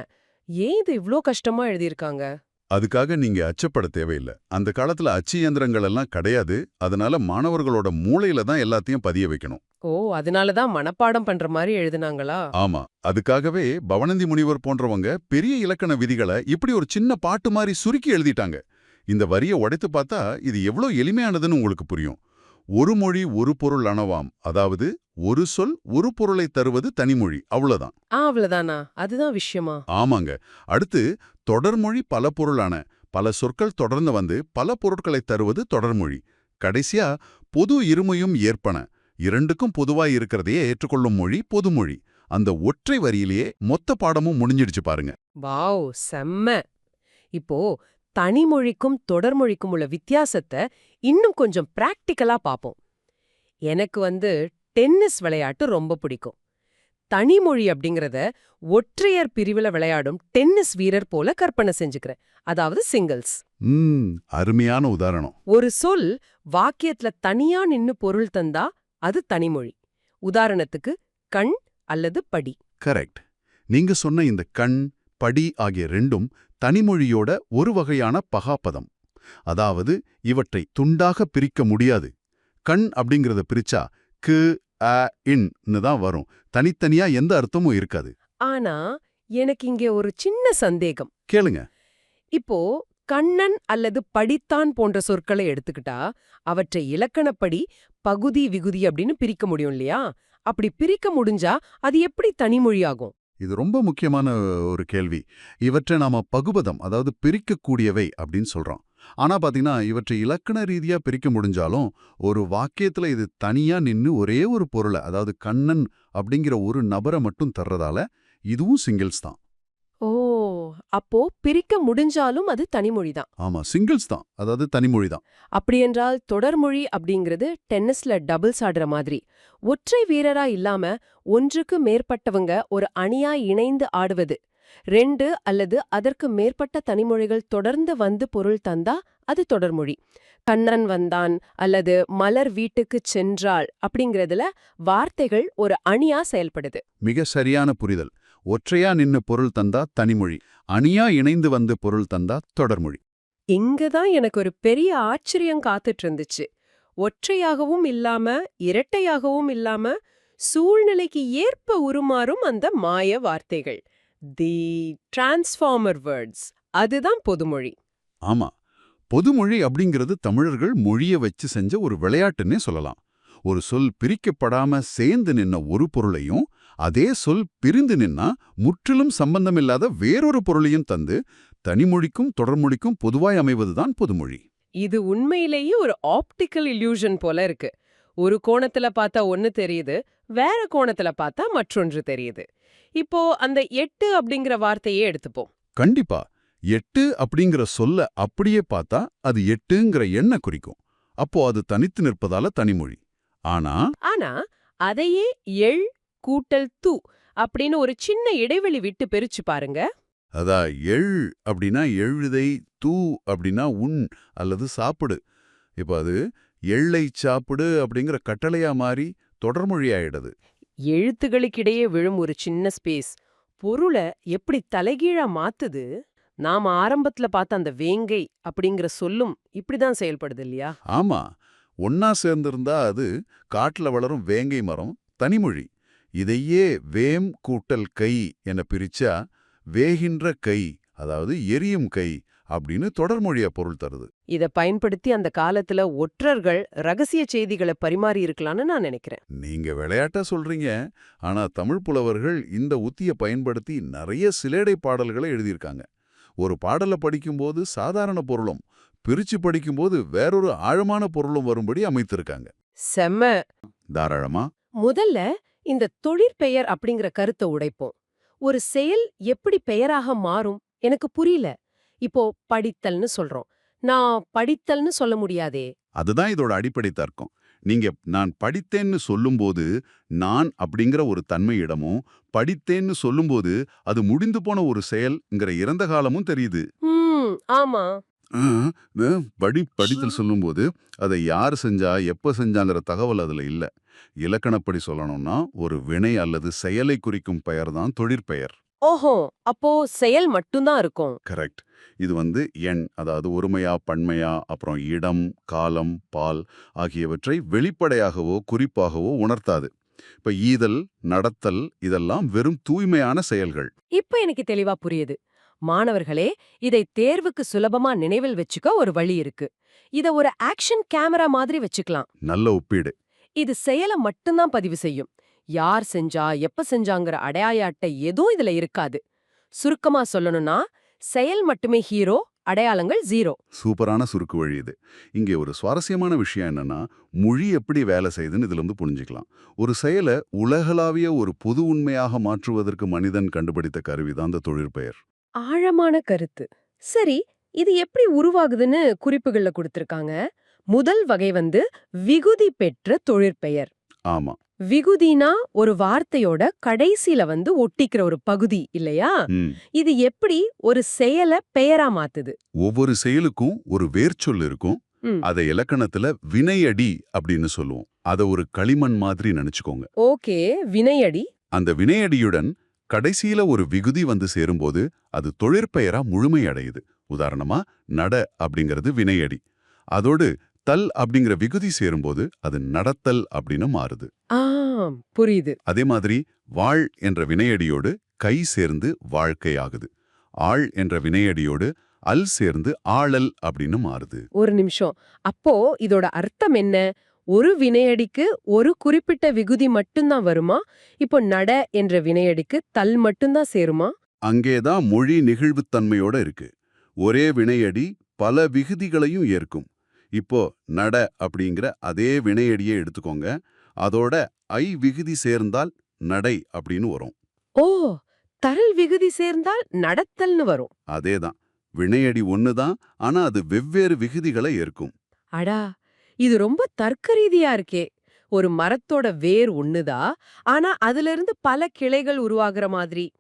Speaker 1: ஏன் இது இவ்ளோ கஷ்டமா எழுதியிருக்காங்க?
Speaker 2: அதுக்காக நீங்க அச்சப்பட தேவையில்லை. அந்த காலத்துல அச்சு இயந்திரங்கள் எல்லாம் கிடையாது. அதனால மாணவர்களோட மூளையில தான் எல்லாத்தையும் பதிய வைக்கணும்.
Speaker 1: ஓ, அதனாலதான் மனப்பாடம் பண்ற மாதிரி எழுதுனாங்களா?
Speaker 2: ஆமா, அதுக்காகவே பவணந்தி முனிவர் போன்றவங்க பெரிய இலக்கண விதிகளை இப்படி ஒரு சின்ன பாட்டு மாதிரி சுருக்கி எழுதிட்டாங்க. இந்த வரியை உடைத்து பார்த்தா இது எவ்வளவு எளிமையானதுன்னு உங்களுக்கு புரியும். ஒரு மொழி ஒரு பொருள் அனவாம், அதாவது ஒரு சொல் ஒரு பொருளை தருவது தனிமொழி, அவ்வளவுதான்.
Speaker 1: அவ்வளவுதானா? அதுதான் விஷயமா?
Speaker 2: ஆமாங்க. அடுத்து தொடர்மொழி பல பொருளான, பல சொற்கள் தொடர்ந்து பல பொருட்களை தருவது தொடர்மொழி. கடைசியா பொது இருமையும் ஏற்பன, இரண்டுக்கும் பொதுவாய் இருக்கிறதையே ஏற்றுக்கொள்ளும் மொழி பொதுமொழி. அந்த ஒற்றை வரியிலேயே மொத்த பாடமும் முடிஞ்சிடுச்சு பாருங்க.
Speaker 1: வாவ், செம்ம. இப்போ தனிமொழிக்கும் தொடர்மொழிக்கும் உள்ள வித்தியாசத்தை இன்னும் கொஞ்சம் பிராக்டிக்கலா பாப்போம். எனக்கு டென்னிஸ் விளையாட்டு ரொம்ப பிடிக்கும். தனிமொழி அப்படிங்கறத ஒற்றையர் பிரிவுல விளையாடும் டென்னிஸ் வீரர் போல கற்பனை செஞ்சுக்கிறேன். அதாவது சிங்கிள்ஸ்.
Speaker 2: அருமையான உதாரணம்.
Speaker 1: ஒரு சொல் வாக்கியத்துல தனியா நின்னு பொருள் தந்தா அது தனிமொழி. உதாரணத்துக்கு கண் அல்லது படி.
Speaker 2: கரெக்ட். நீங்க சொன்ன இந்த கண், படி ஆகிய ரெண்டும் தனிமொழியோட ஒரு வகையான பகாப்பதம். அதாவது இவற்றை துண்டாக பிரிக்க முடியாது. கண் அப்படிங்கறத பிரிச்சா கு அ இன்னு தான் வரும். தனித்தனியா எந்த அர்த்தமும் இருக்காது.
Speaker 1: ஆனா எனக்கு இங்கே ஒரு சின்ன சந்தேகம்.
Speaker 2: கேளுங்க.
Speaker 1: இப்போ கண்ணன் அல்லது படித்தான் போன்ற சொற்களை எடுத்துக்கிட்டா அவற்றை இலக்கணப்படி பகுதி விகுதி அப்படின்னு பிரிக்க முடியும் இல்லையா? அப்படி பிரிக்க முடிஞ்சா அது எப்படி தனிமொழியாகும்?
Speaker 2: இது ரொம்ப முக்கியமான ஒரு கேள்வி. இவற்றை நாம பகுபதம், அதாவது பிரிக்கக்கூடியவை அப்படின்னு சொல்றோம். ஆனா பாத்தீங்கன்னா இவற்றை இலக்கண ரீதியா பிரிக்க முடிஞ்சாலும் ஒரு வாக்கியத்துல இது தனியா நின்னு ஒரே ஒரு பொருளை, அதாவது கண்ணன் அப்படிங்கிற ஒரு நபரை மட்டும் தர்றதால இதுவும் சிங்கிள்ஸ் தான்.
Speaker 1: ஓ, அப்போ பிரிக்க முடிஞ்சாலும் அது தனிமொழி தான்.
Speaker 2: ஆமா, சிங்கிள்ஸ் தான், அதாவது தனிமொழி தான்.
Speaker 1: அப்படியென்றால் தொடர்மொழி அப்படிங்கிறது டென்னிஸ்ல டபுள்ஸ் ஆடுற மாதிரி ஒற்றை வீரரா இல்லாம ஒன்றுக்கு மேற்பட்டவங்க ஒரு அணியா இணைந்து ஆடுவது. 2 அல்லது அதற்கு மேற்பட்ட தனிமொழிகள் தொடர்ந்து வந்து பொருள் தந்தா அது தொடர்மொழி. கண்ணன் வந்தான் அல்லது மலர் வீட்டுக்குச் சென்றாள் அப்படிங்கறதுல வார்த்தைகள் ஒரு அணியா செயல்படுது.
Speaker 2: மிக சரியான புரிதல். ஒற்றையா நின்னு பொருள் தந்தா தனிமொழி, அணியா இணைந்து வந்து பொருள் தந்தா தொடர்மொழி.
Speaker 1: இங்கதான் எனக்கு ஒரு பெரிய ஆச்சரியம் காத்துட்டு இருந்துச்சு. ஒற்றையாகவும் இல்லாம இரட்டையாகவும் இல்லாம சூழ்நிலைக்கு ஏற்ப உருமாறும் அந்த மாய வார்த்தைகள், தி டிரான்ஸ்ஃபார்மர் வேர்ட்ஸ், அதுதான் பொதுமொழி.
Speaker 2: ஆமா, பொதுமொழி அப்படிங்கிறது தமிழர்கள் மொழிய வச்சு செஞ்ச ஒரு விளையாட்டுன்னே சொல்லலாம். ஒரு சொல் பிரிக்கப்படாம சேர்ந்து நின்ன ஒரு பொருளையும் அதே சொல் பிரிந்து நின்னா முற்றிலும் சம்பந்தமில்லாத வேறொரு பொருளையும் தந்து தனிமொழிக்கும் தொடர்மொழிக்கும் பொதுவாய் அமைவதுதான் பொதுமொழி.
Speaker 1: இது உண்மையிலேயே ஒரு ஆப்டிக்கல் இல்யூஷன் போல இருக்கு. ஒரு கோணத்துல பார்த்தா ஒன்னு தெரியுது, வேற கோணத்துல பார்த்தா மற்றொன்று தெரியுது. இப்போ அந்த 8 அப்படிங்கிற வார்த்தையே எடுத்துப்போம்.
Speaker 2: கண்டிப்பா 8 அப்படிங்கிற சொல்ல அப்படியே பார்த்தா அது 8ங்கிற எண்ணை குறிக்கும். அப்போ அது தனித்து நிற்பதால தனிமொழி. ஆனா
Speaker 1: அதையே எள் கூட்டல் து அப்படின்னு ஒரு சின்ன இடைவெளி விட்டு பிரிச்சு பாருங்க.
Speaker 2: அதா எள் அப்படின்னா எழுதை, தூ அப்படின்னா உண் அல்லது சாப்பிடு. இப்ப அது எள்ளை சாப்பிடு அப்படிங்கிற கட்டளையா மாறி தொடர்மொழி ஆயிடுது.
Speaker 1: எழுத்துகளுக்கிடையே விழும் ஒரு சின்ன ஸ்பேஸ் பொருளை எப்படி தலைகீழா மாத்துது. நாம ஆரம்பத்துல பார்த்த அந்த வேங்கை அப்படிங்கிற சொல்லும் இப்படிதான் செயல்படுது இல்லையா?
Speaker 2: ஆமா, ஒன்னா சேர்ந்திருந்தா அது காட்டுல வளரும் வேங்கை மரம், தனிமொழி. இதையே வேம் கூட்டல் கை என பிரிச்சா வேகின்ற கை, அதாவது எரியும் கை அப்படின்னு தொடர்மொழியா பொருள் தருது.
Speaker 1: இத பயன்படுத்தி அந்த காலத்துல ஒற்றர்கள் ரகசிய செய்திகளை பரிமாறி இருக்கலாம்னு நான் நினைக்கிறேன்.
Speaker 2: நீங்க விளையாட்டா சொல்றீங்க, ஆனா தமிழ் புலவர்கள் இந்த உத்தியை பயன்படுத்தி நிறைய சிலேடை பாடல்களை எழுதியிருக்காங்க. ஒரு பாடலை படிக்கும்போது சாதாரண பொருளும், பிரிச்சு படிக்கும்போது வேறொரு ஆழமான பொருளும் வரும்படி அமைத்திருக்காங்க.
Speaker 1: செம்ம.
Speaker 2: தாராளமா.
Speaker 1: முதல்ல இந்த தொழிற்பெயர் அப்படிங்கிற கருத்தை உடைப்போம். ஒரு செயல் எப்படி பெயராக மாறும் எனக்கு புரியல. இப்போ படித்தல்னு சொல்றோம், நான் படித்தல்னு சொல்ல முடியாதே.
Speaker 2: அதுதான் இதோட அடிப்படை தர்க்கம். நீங்க நான் படித்தேன்னு சொல்லும்போது நான் அப்படிங்கிற ஒரு தன்மை இடமும், படித்தேன்னு சொல்லும்போது அது முடிந்து போன ஒரு செயல்ங்கிற இறந்த காலமும் தெரியுது.
Speaker 1: ஆமா.
Speaker 2: படித்தல் சொல்லும்போது அதை யார் செஞ்சா எப்ப செஞ்சாங்கிற தகவல் அதுல இல்ல. இலக்கணப்படி சொல்லணும்னா ஒரு வினை அல்லது செயலை குறிக்கும் பெயர் தான் தொழிற்பெயர்.
Speaker 1: ஓஹோ, அப்போ செயல் மட்டும்தான் இருக்கும்.
Speaker 2: கரெக்ட். இது எண், அதாவது ஒருமையா பன்மையா, அப்புறம் இடம், காலம், பால் ஆகியவற்றை வெளிப்படையாகவோ குறிப்பாகவோ உணர்த்தாது. இப்ப ஈதல், நடத்தல் இதெல்லாம் வெறும் தூய்மையான செயல்கள்.
Speaker 1: இப்ப எனக்கு தெளிவா புரியுது. மாணவர்களே, இதை தேர்வுக்கு சுலபமா நினைவில் வச்சுக்க ஒரு வழி இருக்கு. இத ஒரு ஆக்ஷன் கேமரா மாதிரி வச்சுக்கலாம்.
Speaker 2: நல்ல ஒப்பீடு.
Speaker 1: இது செயலை மட்டும்தான் பதிவு செய்யும். யார் செஞ்சா எப்ப செஞ்சாங்கிற அடையாள அட்டை எதுவும் இதுல இருக்காது. சுருக்கமா சொல்லணும்னா செயல் மட்டுமே ஹீரோ, அடையாளங்கள் 0.
Speaker 2: சூப்பரான சுருக்கு வழி இது. இங்கே ஒரு சுவாரஸ்யமான விஷயம் என்னன்னா, மொழி எப்படி வேலை செய்யுதுன்னு இதுல இருந்து புரிஞ்சுக்கலாம். ஒரு செயலை உலகளாவிய ஒரு பொது உண்மையாக மாற்றுவதற்கு மனிதன் கண்டுபிடித்த கருவிதான் அந்த தொழிற்பெயர்.
Speaker 1: ஆழமான கருத்து. சரி, இது எப்படி உருவாகுதுன்னு குறிப்புகள்ல கொடுத்திருக்காங்க. முதல் வகை விகுதி பெற்ற தொழிற்பெயர்.
Speaker 2: ஆமா.
Speaker 1: விகுதினா ஒரு வார்த்தையோட கடைசியில ஒட்டிக்கிற ஒரு பகுதி இல்லையா?
Speaker 2: ம்.
Speaker 1: இது எப்படி ஒரு செயலை பெயரா மாத்துது?
Speaker 2: ஒவ்வொரு செயலுக்கும் ஒரு வேர்ச்சொல் இருக்கும்.
Speaker 1: ம்.
Speaker 2: அதை இலக்கணத்துல வினையடி அப்படின்னு சொல்லுவோம். அத ஒரு களிமண் மாதிரி நினைச்சுக்கோங்க.
Speaker 1: ஓகே, வினையடி.
Speaker 2: அந்த வினையடியுடன் கடைசியில ஒரு விகுதி சேரும்போது அது தொழிற்பெயரா முழுமையடையுது. உதாரணமா நட அப்படிங்கிறது வினையடி. அதோடு தல் அப்படிங்கிற விகுதி சேரும்போது அது நடத்தல் அப்படின்னு மாறுது.
Speaker 1: புரியுது.
Speaker 2: அதே மாதிரி வாழ் என்ற வினையடியோடு கை சேர்ந்து வாழ்க்கை ஆகுது. ஆள் என்ற வினையடியோடு அல் சேர்ந்து ஆளல் அப்படின்னு மாறுது.
Speaker 1: ஒரு நிமிஷம். அப்போ இதோட அர்த்தம் என்ன? ஒரு வினையடிக்கு ஒரு குறிப்பிட்ட விகுதி மட்டும்தான் வருமா? இப்போ நட என்ற வினையடிக்கு தல் மட்டும்தான் சேருமா?
Speaker 2: அங்கேதான் மொழி நெகிழ்வுத்தன்மையோட இருக்கு. ஒரே வினையடி பல விகுதிகளையும் ஏற்கும். இப்போ நட அப்படிங்கிற அதே வினையடியை எடுத்துக்கோங்க. அதோட ஐ விகுதி சேர்ந்தால் நடை அப்படின்னு வரும்.
Speaker 1: ஓ, தரல் விகுதி சேர்ந்தால் நடத்தல்னு வரும்.
Speaker 2: அதேதான். வினையடி ஒண்ணுதான், ஆனா அது வெவ்வேறு விகுதிகளை ஏற்கும்.
Speaker 1: அடா, இது ரொம்ப தர்க்க ரீதியா இருக்கே. ஒரு மரத்தோட வேர் ஒண்ணுதான், ஆனா அதுல இருந்து பல கிளைகள் உருவாகுற மாதிரி.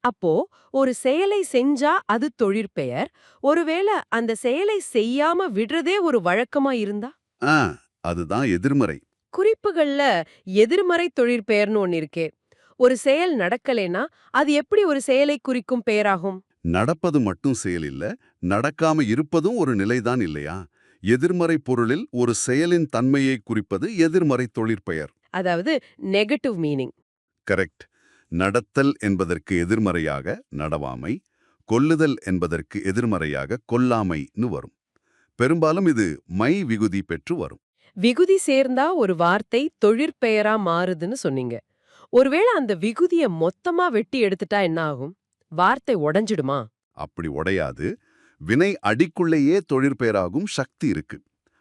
Speaker 1: அப்போ ஒரு செயலை செஞ்சா அது தொழிற்பெயர். ஒருவேளை அந்த செயலை செய்யாம விடுறதே ஒரு வழக்கமா இருந்தா?
Speaker 2: ஆ, அதுதான் எதிர்மறை.
Speaker 1: குறிப்புகள்ல எதிர்மறை தொழிற்பெயர்னு ஒன்னு இருக்கே. ஒரு செயல் நடக்கலைன்னா அது எப்படி ஒரு செயலை குறிக்கும் பெயராகும்?
Speaker 2: நடப்பது மட்டும் செயல் இல்ல, நடக்காம இருப்பதும் ஒரு நிலைதான் இல்லையா? எதிர்மறை பொருளில் ஒரு செயலின் தன்மையை குறிப்பது எதிர்மறை தொழிற்பெயர்.
Speaker 1: அதாவது நெகட்டிவ் மீனிங்.
Speaker 2: கரெக்ட். நடத்தல் என்பதற்கு எதிர்மறையாக நடவாமை, கொல்லுதல் என்பதற்கு எதிர்மறையாக கொல்லாமைன்னு வரும். பெரும்பாலும் இது மை விகுதி பெற்று வரும்.
Speaker 1: விகுதி சேர்ந்தா ஒரு வார்த்தை தொழிற்பெயரா மாறுதுன்னு சொன்னீங்க. ஒருவேளை அந்த விகுதிய மொத்தமா வெட்டி எடுத்துட்டா என்ன ஆகும்? வார்த்தை உடைஞ்சிடுமா?
Speaker 2: அப்படி உடையாது. வினை அடிக்குள்ளேயே தொழிற்பெயராகும் சக்தி இருக்கு.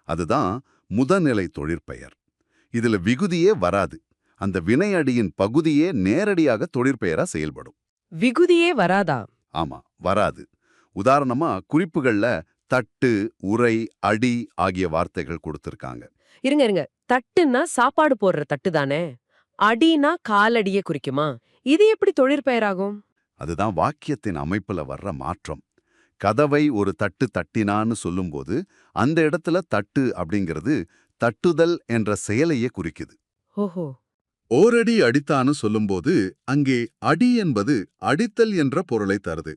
Speaker 2: அதுதான் முதநிலை தொழிற்பெயர். இதுல விகுதியே வராது. அந்த வினை அடியின் பகுதியே நேரடியாக தொழிற்பெயரா செயல்படும்.
Speaker 1: விகுதியே வராதா?
Speaker 2: ஆமா, வராது. உதாரணமா குறிப்புகள்ல தட்டு, உரை, அடி ஆகிய வார்த்தைகள் கொடுத்திருக்காங்க.
Speaker 1: இருங்க. தட்டுன்னா சாப்பாடு போடுற தட்டு தானே? அடினா காலடிய குறிக்குமா? இது எப்படி தொழிற்பெயராகும்?
Speaker 2: அதுதான் வாக்கியத்தின் அமைப்புல வர்ற மாற்றம். கதவை ஒரு தட்டு தட்டினான்னு சொல்லும்போது அந்த இடத்துல தட்டு அப்படிங்கிறது தட்டுதல் என்ற செயலையே குறிக்குது.
Speaker 1: ஓஹோ.
Speaker 2: ஓரடி அடித்தான்னு சொல்லும்போது அங்கே அடி என்பது அடித்தல் என்ற பொருளை தருது.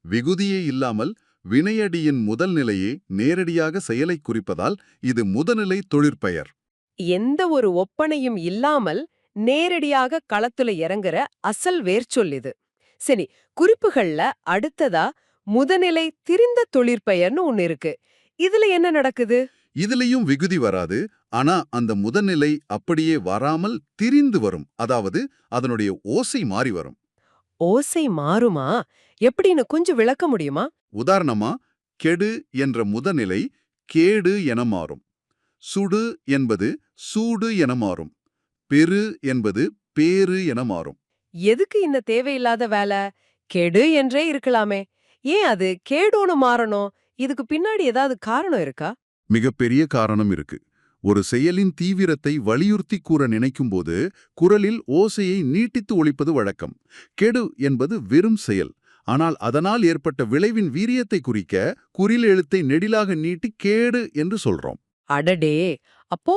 Speaker 2: விகுதியே இல்லாமல் வினையடியின் முதல் நிலையே நேரடியாக செயலை குறிப்பதால் இது முதநிலை தொழிற்பெயர்.
Speaker 1: எந்த ஒரு ஒப்பனையும் இல்லாமல் நேரடியாக களத்துல இறங்குற அசல் வேர்ச்சொல் இது. சரி, குறிப்புகள்ல அடுத்ததா முதநிலை திரிந்த தொழிற்பெயர்னு ஒன்னு இருக்கு. இதுல என்ன நடக்குது?
Speaker 2: இதுலயும் விகுதி வராது. ஆனா அந்த முதநிலை அப்படியே வராமல் திரிந்து வரும். அதாவது அதனுடைய ஓசை மாறி வரும்.
Speaker 1: ஓசை மாறுமா? எப்படின்னு கொஞ்சம் விளக்க முடியுமா?
Speaker 2: உதாரணமா, கெடு என்ற முதநிலை கேடு என மாறும். சுடு என்பது சூடு என மாறும். பெரு என்பது பேரு என மாறும்.
Speaker 1: எதுக்கு இந்த தேவையில்லாத வேலை? கெடு என்றே இருக்கலாமே. ஏன் அது கேடோன்னு மாறணும்? இதுக்கு பின்னாடி ஏதாவது காரணம் இருக்கா?
Speaker 2: மிகப்பெரிய காரணம் இருக்கு. ஒரு செயலின் தீவிரத்தை வலியுறுத்தி கூற நினைக்கும்போது குரலில் ஓசையை நீட்டித்து ஒலிப்பது வழக்கம். கெடு என்பது வெறும் செயல். ஆனால் அதனால் ஏற்பட்ட விளைவின் வீரியத்தை குறிக்க குறில் எழுத்தை நெடிலாக நீட்டி கேடு என்று சொல்றோம்.
Speaker 1: அடடே! அப்போ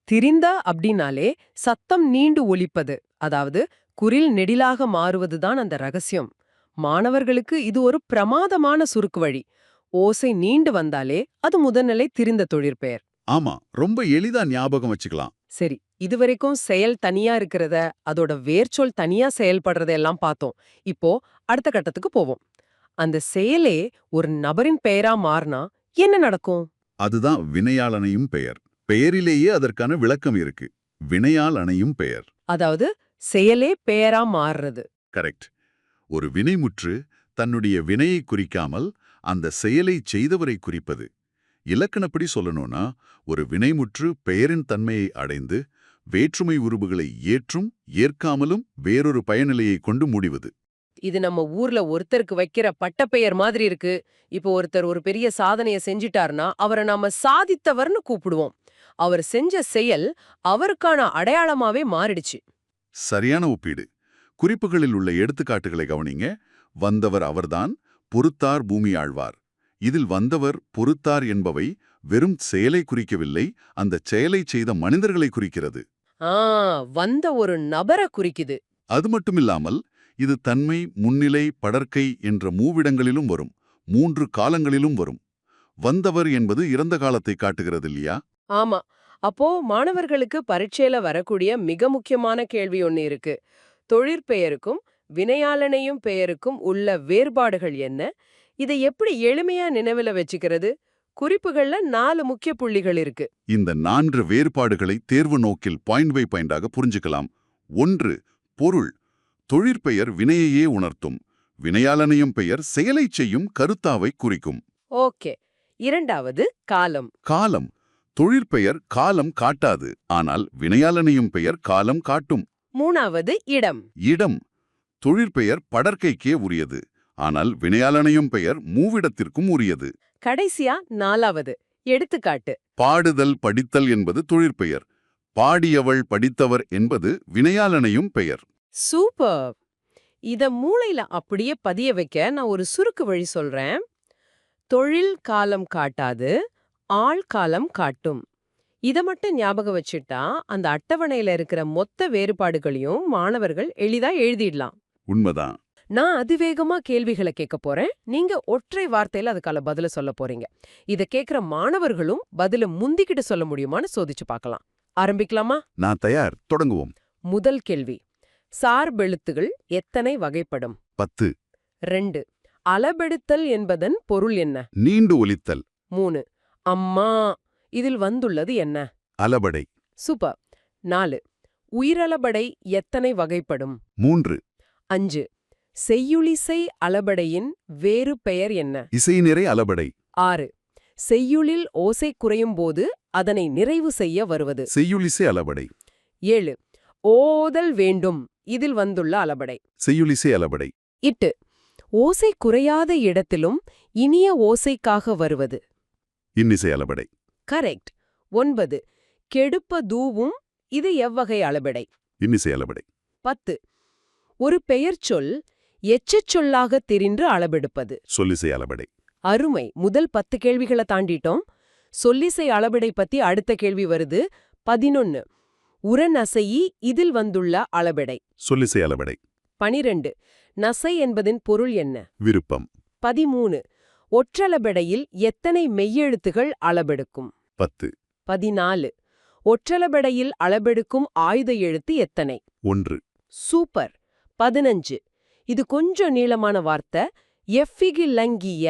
Speaker 1: திரிந்த அப்படின்னாலே சத்தம் நீண்டு ஒலிப்பது, அதாவது குரில் நெடிலாக மாறுவதுதான் அந்த ரகசியம். மாணவர்களுக்கு இது ஒரு பிரமாதமான சுருக்கு வழி. ஓசை நீண்டு வந்தாலே அது முதல்நிலை திரிந்த தொழிற்பெயர்.
Speaker 2: ஆமா, ரொம்ப எளிதா ஞாபகம் வச்சுக்கலாம்.
Speaker 1: சரி, இதுவரைக்கும் செயல் தனியா இருக்கிறத, அதோட வேர்ச்சொல் தனியா செயல்படுறத எல்லாம் பார்த்தோம். இப்போ அடுத்த கட்டத்துக்கு போவோம். அந்த செயலே ஒரு நபரின் பெயரா மாறினா என்ன நடக்கும்?
Speaker 2: அதுதான் வினையால் அணையும் பெயர். பெயரிலேயே அதற்கான விளக்கம் இருக்கு. வினையால் அணையும் பெயர்.
Speaker 1: அதாவது செயலே பெயரா மாறுறது.
Speaker 2: கரெக்ட். ஒரு வினைமுற்று தன்னுடைய வினையை குறிக்காமல் அந்த செயலை செய்தவரை குறிப்பது. இலக்கணப்படி சொல்லணும்னா ஒரு வினைமுற்று பெயரின் தன்மையை அடைந்து வேற்றுமை உருபுகளை ஏற்றும் ஏற்காமலும் வேறொரு பயனிலையை கொண்டு முடிவது.
Speaker 1: இது நம்ம ஊர்ல ஒருத்தருக்கு வைக்கிற பட்டப்பெயர் மாதிரி இருக்கு. இப்போ ஒருத்தர் ஒரு பெரிய சாதனைய செஞ்சிட்டார்னா அவரை நாம சாதித்தவர்னு கூப்பிடுவோம். அவர் செஞ்ச செயல் அவருக்கான அடையாளமாவே மாறிடுச்சு.
Speaker 2: சரியான ஒப்பீடு. குறிப்புகளில் உள்ள எடுத்துக்காட்டுகளை கவனிங்க. வந்தவர் அவர்தான், பொறுத்தார் பூமி ஆழ்வார். இதில் வந்தவர் பொறுத்தார் என்பவை வெறும் செயலை குறிக்கவில்லை, அந்த செயலை செய்த மனிதர்களை குறிக்கிறது.
Speaker 1: ஆ, வந்த ஒரு நபரை குறிக்குது.
Speaker 2: அது மட்டுமில்லாமல் இது தன்மை, முன்னிலை, படர்க்கை என்ற மூவிடங்களிலும் வரும். 3 காலங்களிலும் வரும். வந்தவர் என்பது இறந்த காலத்தை காட்டுகிறது இல்லையா?
Speaker 1: ஆமா. அப்போ மாணவர்களுக்கு பரீட்சையில வரக்கூடிய மிக முக்கியமான கேள்வி ஒண்ணு இருக்கு. தொழிற்பெயருக்கும் வினையாளனையும் பெயருக்கும் உள்ள வேறுபாடுகள் என்ன? இதை எப்படி எளிமையா நினைவுல வச்சுக்கிறது? குறிப்புகள்ல 4 முக்கிய புள்ளிகள் இருக்கு.
Speaker 2: இந்த 4 வேறுபாடுகளை தேர்வு நோக்கில் பாயிண்ட் பை பாயிண்டாக புரிஞ்சுக்கலாம். 1. பொருள். தொழிற்பெயர் வினையையே உணர்த்தும். வினையாளனையும் பெயர் செயலைச் செய்யும் கருத்தாவை குறிக்கும்.
Speaker 1: ஓகே. 2வது காலம்.
Speaker 2: காலம். தொழிற்பெயர் காலம் காட்டாது, ஆனால் வினையாளனையும் பெயர் காலம் காட்டும்.
Speaker 1: 3வது இடம்.
Speaker 2: இடம். தொழிற்பெயர் படர்க்கைக்கே உரியது, ஆனால் வினையாளனையும் பெயர் மூவிடத்திற்கும் உரியது.
Speaker 1: கடைசியா 4வது எடுத்துக்காட்டு.
Speaker 2: பாடுதல் படித்தல் என்பது தொழிற்பெயர். பாடியவள் படித்தவர் என்பது வினையாளனையும் பெயர்.
Speaker 1: சூப்பர். இத மூளையில அப்படியே பதிய வைக்க நான் ஒரு சுருக்கு வழி சொல்றேன். தொழில் காலம் காட்டாது, ஆள் காலம் காட்டும். இத மட்டும் ஞாபகம் வச்சுட்டா அந்த அட்டவணையில இருக்கிற மொத்த வேறுபாடுகளையும் மாணவர்கள் எளிதா எழுதிடலாம்.
Speaker 2: உண்மைதான்.
Speaker 1: நான் அதிவேகமா கேள்விகளை கேட்க போறேன். நீங்க ஒற்றை வார்த்தையில அதுக்கான பதில சொல்ல போறீங்க. இத கேக்குற மாணவர்களும் பதில முந்திக்கிட்டு சொல்ல முடியுமான்னு சோதிச்சு பார்க்கலாம். ஆரம்பிக்கலாமா?
Speaker 2: நான் தயார். தொடங்குவோம்.
Speaker 1: முதல் கேள்வி. சார்பெழுத்துகள் எத்தனை வகைப்படும்?
Speaker 2: 10.
Speaker 1: 2. அளபெடுத்தல் என்பதன் பொருள் என்ன?
Speaker 2: நீண்டு ஒலித்தல்.
Speaker 1: 3. அம்மா இதில் வந்துள்ளது என்ன?
Speaker 2: அலபடை.
Speaker 1: சூப்பர். 4. உயிரளபடை எத்தனை வகைப்படும்?
Speaker 2: 3.
Speaker 1: 5. செய்யுளிசை அளபடையின் வேறு பெயர் என்ன?
Speaker 2: இசைநிறை அலபடை.
Speaker 1: 6. செய்யுளில் ஓசை குறையும் போது அதனை நிறைவு செய்ய வருவது?
Speaker 2: செய்யுளிசை அலபடை.
Speaker 1: 7. ஓதல் வேண்டும் இதில் வந்துள்ள அளபடை?
Speaker 2: செய்யுளிசை அலபடை.
Speaker 1: 8. ஓசை குறையாத இடத்திலும் இனிய ஓசைக்காக வருவது?
Speaker 2: இன்னிசை அலபடை.
Speaker 1: கரெக்ட். 9. கெடுப்ப தூவும் இது எவ்வகை அளபடை?
Speaker 2: இன்னிசை அலபடை.
Speaker 1: 10. ஒரு பெயர்ச்சொல் எச்சச் சொல்லாக தெரிந்து அளபெடுப்பது?
Speaker 2: சொல்லிசை அலபடை.
Speaker 1: அருமை. முதல் 10 கேள்விகளை தாண்டிட்டோம். சொல்லிசை அளபடை பத்தி அடுத்த கேள்வி வருது. 11. உரநசையி இதில் வந்துள்ள அளபெடை?
Speaker 2: சொல்லிசை அலபடை.
Speaker 1: 12. நசை என்பதின் பொருள் என்ன?
Speaker 2: விருப்பம்.
Speaker 1: 13. ஒற்றளபெடையில் எத்தனை மெய்யெழுத்துகள் அளபெடுக்கும்?
Speaker 2: 10.
Speaker 1: 14. ஒற்றளபெடையில் அளபெடுக்கும் ஆயுத எழுத்து எத்தனை?
Speaker 2: 1.
Speaker 1: சூப்பர். 15. இது கொஞ்சம் நீளமான வார்த்தை. எஃபிகிலங்கிய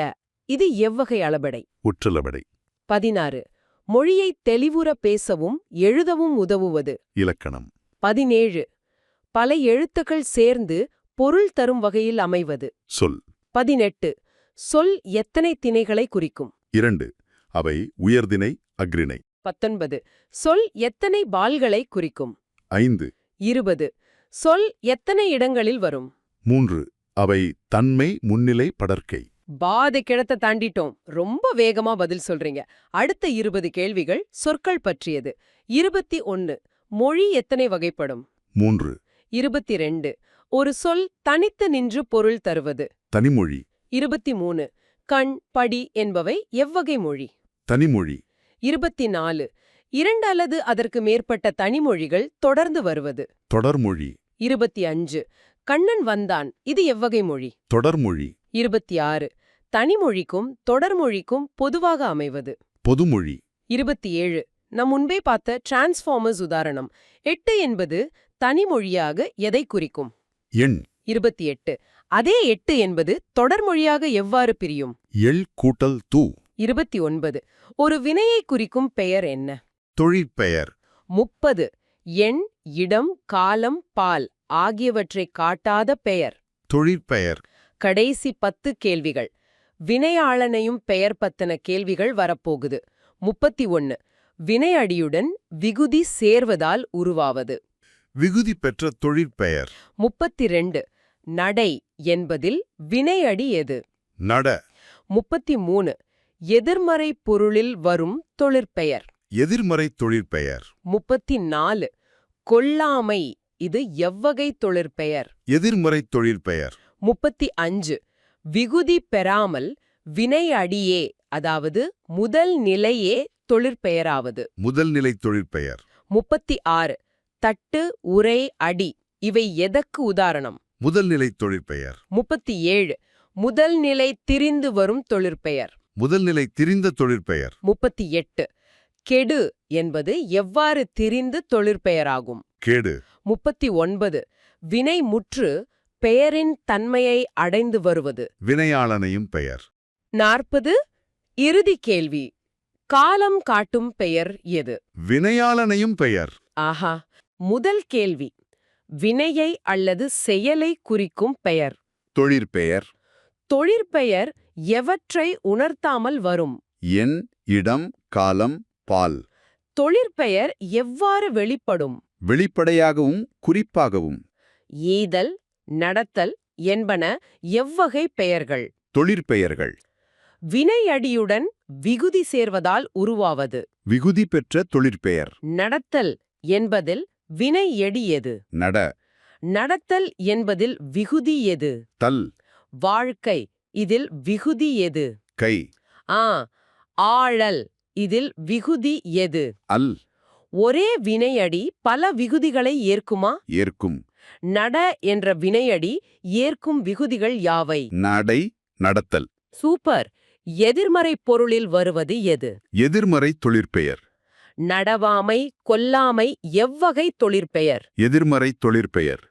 Speaker 1: இது எவ்வகை அளபெடை?
Speaker 2: ஒற்றளபடை.
Speaker 1: 16. மொழியை தெளிவுற பேசவும் எழுதவும் உதவுவது?
Speaker 2: இலக்கணம்.
Speaker 1: 17. பல எழுத்துக்கள் சேர்ந்து பொருள் தரும் வகையில் அமைவது?
Speaker 2: சொல்.
Speaker 1: 18. சொல் எத்தனை திணைகளை குறிக்கும்?
Speaker 2: 2. அவை உயர்திணை, அக்ரிணை.
Speaker 1: 19. சொல் எத்தனை பால்களை குறிக்கும்?
Speaker 2: 5.
Speaker 1: 20. சொல் எத்தனை இடங்களில் வரும்?
Speaker 2: 3. அவை தன்மை, முன்னிலை, படர்க்கை.
Speaker 1: பாதி கிழத்த தாண்டிட்டோம். ரொம்ப வேகமா பதில் சொல்றீங்க. அடுத்த 20 கேள்விகள் சொற்கள் பற்றியது. 21. மொழி எத்தனை வகைப்படும்?
Speaker 2: 3.
Speaker 1: 22. ஒரு சொல் தனித்து நின்று பொருள் தருவது?
Speaker 2: தனிமொழி.
Speaker 1: 23. கண், படி என்பவை எவ்வகை மொழி?
Speaker 2: தனிமொழி.
Speaker 1: 24. 2 அல்லது அதற்கு மேற்பட்ட தனிமொழிகள் தொடர்ந்து வருவது?
Speaker 2: தொடர்மொழி.
Speaker 1: 25. கண்ணன் வந்தான் இது எவ்வகை மொழி?
Speaker 2: தொடர்மொழி.
Speaker 1: 26. தனிமொழிக்கும் தொடர்மொழிக்கும் பொதுவாக அமைவது?
Speaker 2: பொதுமொழி.
Speaker 1: 27. நம் முன்பே பார்த்த டிரான்ஸ்ஃபார்மர்ஸ் உதாரணம். 8 என்பது தனிமொழியாக எதை குறிக்கும்?
Speaker 2: எண்.
Speaker 1: 28. அதே 8 என்பது தொடர்மொழியாக எவ்வாறு பிரியும்?
Speaker 2: எள் கூட்டல் தூ.
Speaker 1: 29. ஒரு வினையை குறிக்கும் பெயர் என்ன?
Speaker 2: தொழிற்பெயர்.
Speaker 1: 30. எண், இடம், காலம், பால் ஆகியவற்றை காட்டாத பெயர்?
Speaker 2: தொழிற்பெயர்.
Speaker 1: கடைசி 10 கேள்விகள். வினையாளனையும் பெயர் பத்தின கேள்விகள் வரப்போகுது. 31 வினையடியுடன் விகுதி சேர்வதால் உருவாவது.
Speaker 2: விகுதி பெற்ற தொழிற்பெயர்.
Speaker 1: 32 நடை என்பதில் வினையடி எது?
Speaker 2: நட.
Speaker 1: 33 எதிர்மறை பொருளில் வரும் தொழிற்பெயர்.
Speaker 2: எதிர்மறை தொழிற்பெயர்.
Speaker 1: 34 கொல்லாமை இது எவ்வகை தொழிற்பெயர்?
Speaker 2: எதிர்மறை தொழிற்பெயர்.
Speaker 1: 35 விகுதி பெறாமல் வினையடியே அதாவது முதல் நிலையே தொழிற்பெயராவது.
Speaker 2: முதல் நிலை தொழிற்பெயர்.
Speaker 1: 36 தட்டு உரை அடி இவை எதற்கு உதாரணம்?
Speaker 2: முதல் நிலை தொழிற்பெயர்.
Speaker 1: 37 முதல் நிலை திரிந்து வரும் தொழிற்பெயர்.
Speaker 2: முதல் நிலை திரிந்த தொழிற்பெயர்.
Speaker 1: 38 கெடு என்பது எவ்வாறு திரிந்து தொழிற்பெயராகும்?
Speaker 2: கேடு.
Speaker 1: 39 வினை முற்று பெயரின் தன்மையை அடைந்து வருவது.
Speaker 2: வினையாளனையும் பெயர்.
Speaker 1: 40 இறுதி கேள்வி காலம் காட்டும் பெயர் எது?
Speaker 2: வினையாளனையும் பெயர்.
Speaker 1: ஆஹா முதல் கேள்வி வினையை அல்லது செயலை குறிக்கும் பெயர்.
Speaker 2: தொழிற்பெயர்.
Speaker 1: தொழிற்பெயர் எவற்றை உணர்த்தாமல் வரும்?
Speaker 2: எண், இடம், காலம், பால்.
Speaker 1: தொழிற்பெயர் எவ்வாறு வெளிப்படும்?
Speaker 2: வெளிப்படையாகவும் குறிப்பாகவும்.
Speaker 1: ஈதல் நடத்தல் என்பன எவ்வகை பெயர்கள்?
Speaker 2: தொழிற்பெயர்கள்.
Speaker 1: வினையடியுடன் விகுதி சேர்வதால் உருவாவது.
Speaker 2: விகுதி பெற்ற தொழிற்பெயர்.
Speaker 1: நடத்தல் என்பதில் வினையடி எது?
Speaker 2: நட.
Speaker 1: நடத்தல் என்பதில் விகுதி எது?
Speaker 2: தல்.
Speaker 1: வாழ்க்கை இதில் விகுதி எது?
Speaker 2: கை.
Speaker 1: ஆழல் இதில் விகுதி எது?
Speaker 2: அல்.
Speaker 1: ஒரே வினையடி பல விகுதிகளை ஏற்குமா?
Speaker 2: ஏற்கும்.
Speaker 1: நட என்ற வினையடி ஏற்கும் விகுதிகள் யாவை?
Speaker 2: நடை, நடத்தல்.
Speaker 1: சூப்பர். எதிர்மறை பொருளில் வருவது எது?
Speaker 2: எதிர்மறை தொழிற்பெயர்.
Speaker 1: நடவாமை கொல்லாமை எவ்வகை தொழிற்பெயர்?
Speaker 2: எதிர்மறை தொழிற்பெயர்.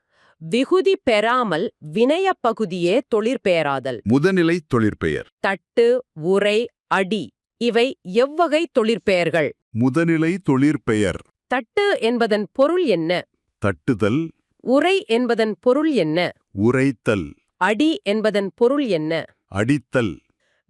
Speaker 1: விகுதி பெறாமல் வினைய பகுதியே தொழிற்பெயராதல்.
Speaker 2: முதநிலை தொழிற்பெயர்.
Speaker 1: தட்டு உரை அடி இவை எவ்வகை தொழிற்பெயர்கள்?
Speaker 2: முதநிலை தொழிற்பெயர்.
Speaker 1: தட்டு என்பதன் பொருள் என்ன?
Speaker 2: தட்டுதல்.
Speaker 1: உரை என்பதன் பொருள் என்ன?
Speaker 2: உரைத்தல்.
Speaker 1: அடி என்பதன் பொருள் என்ன?
Speaker 2: அடித்தல்.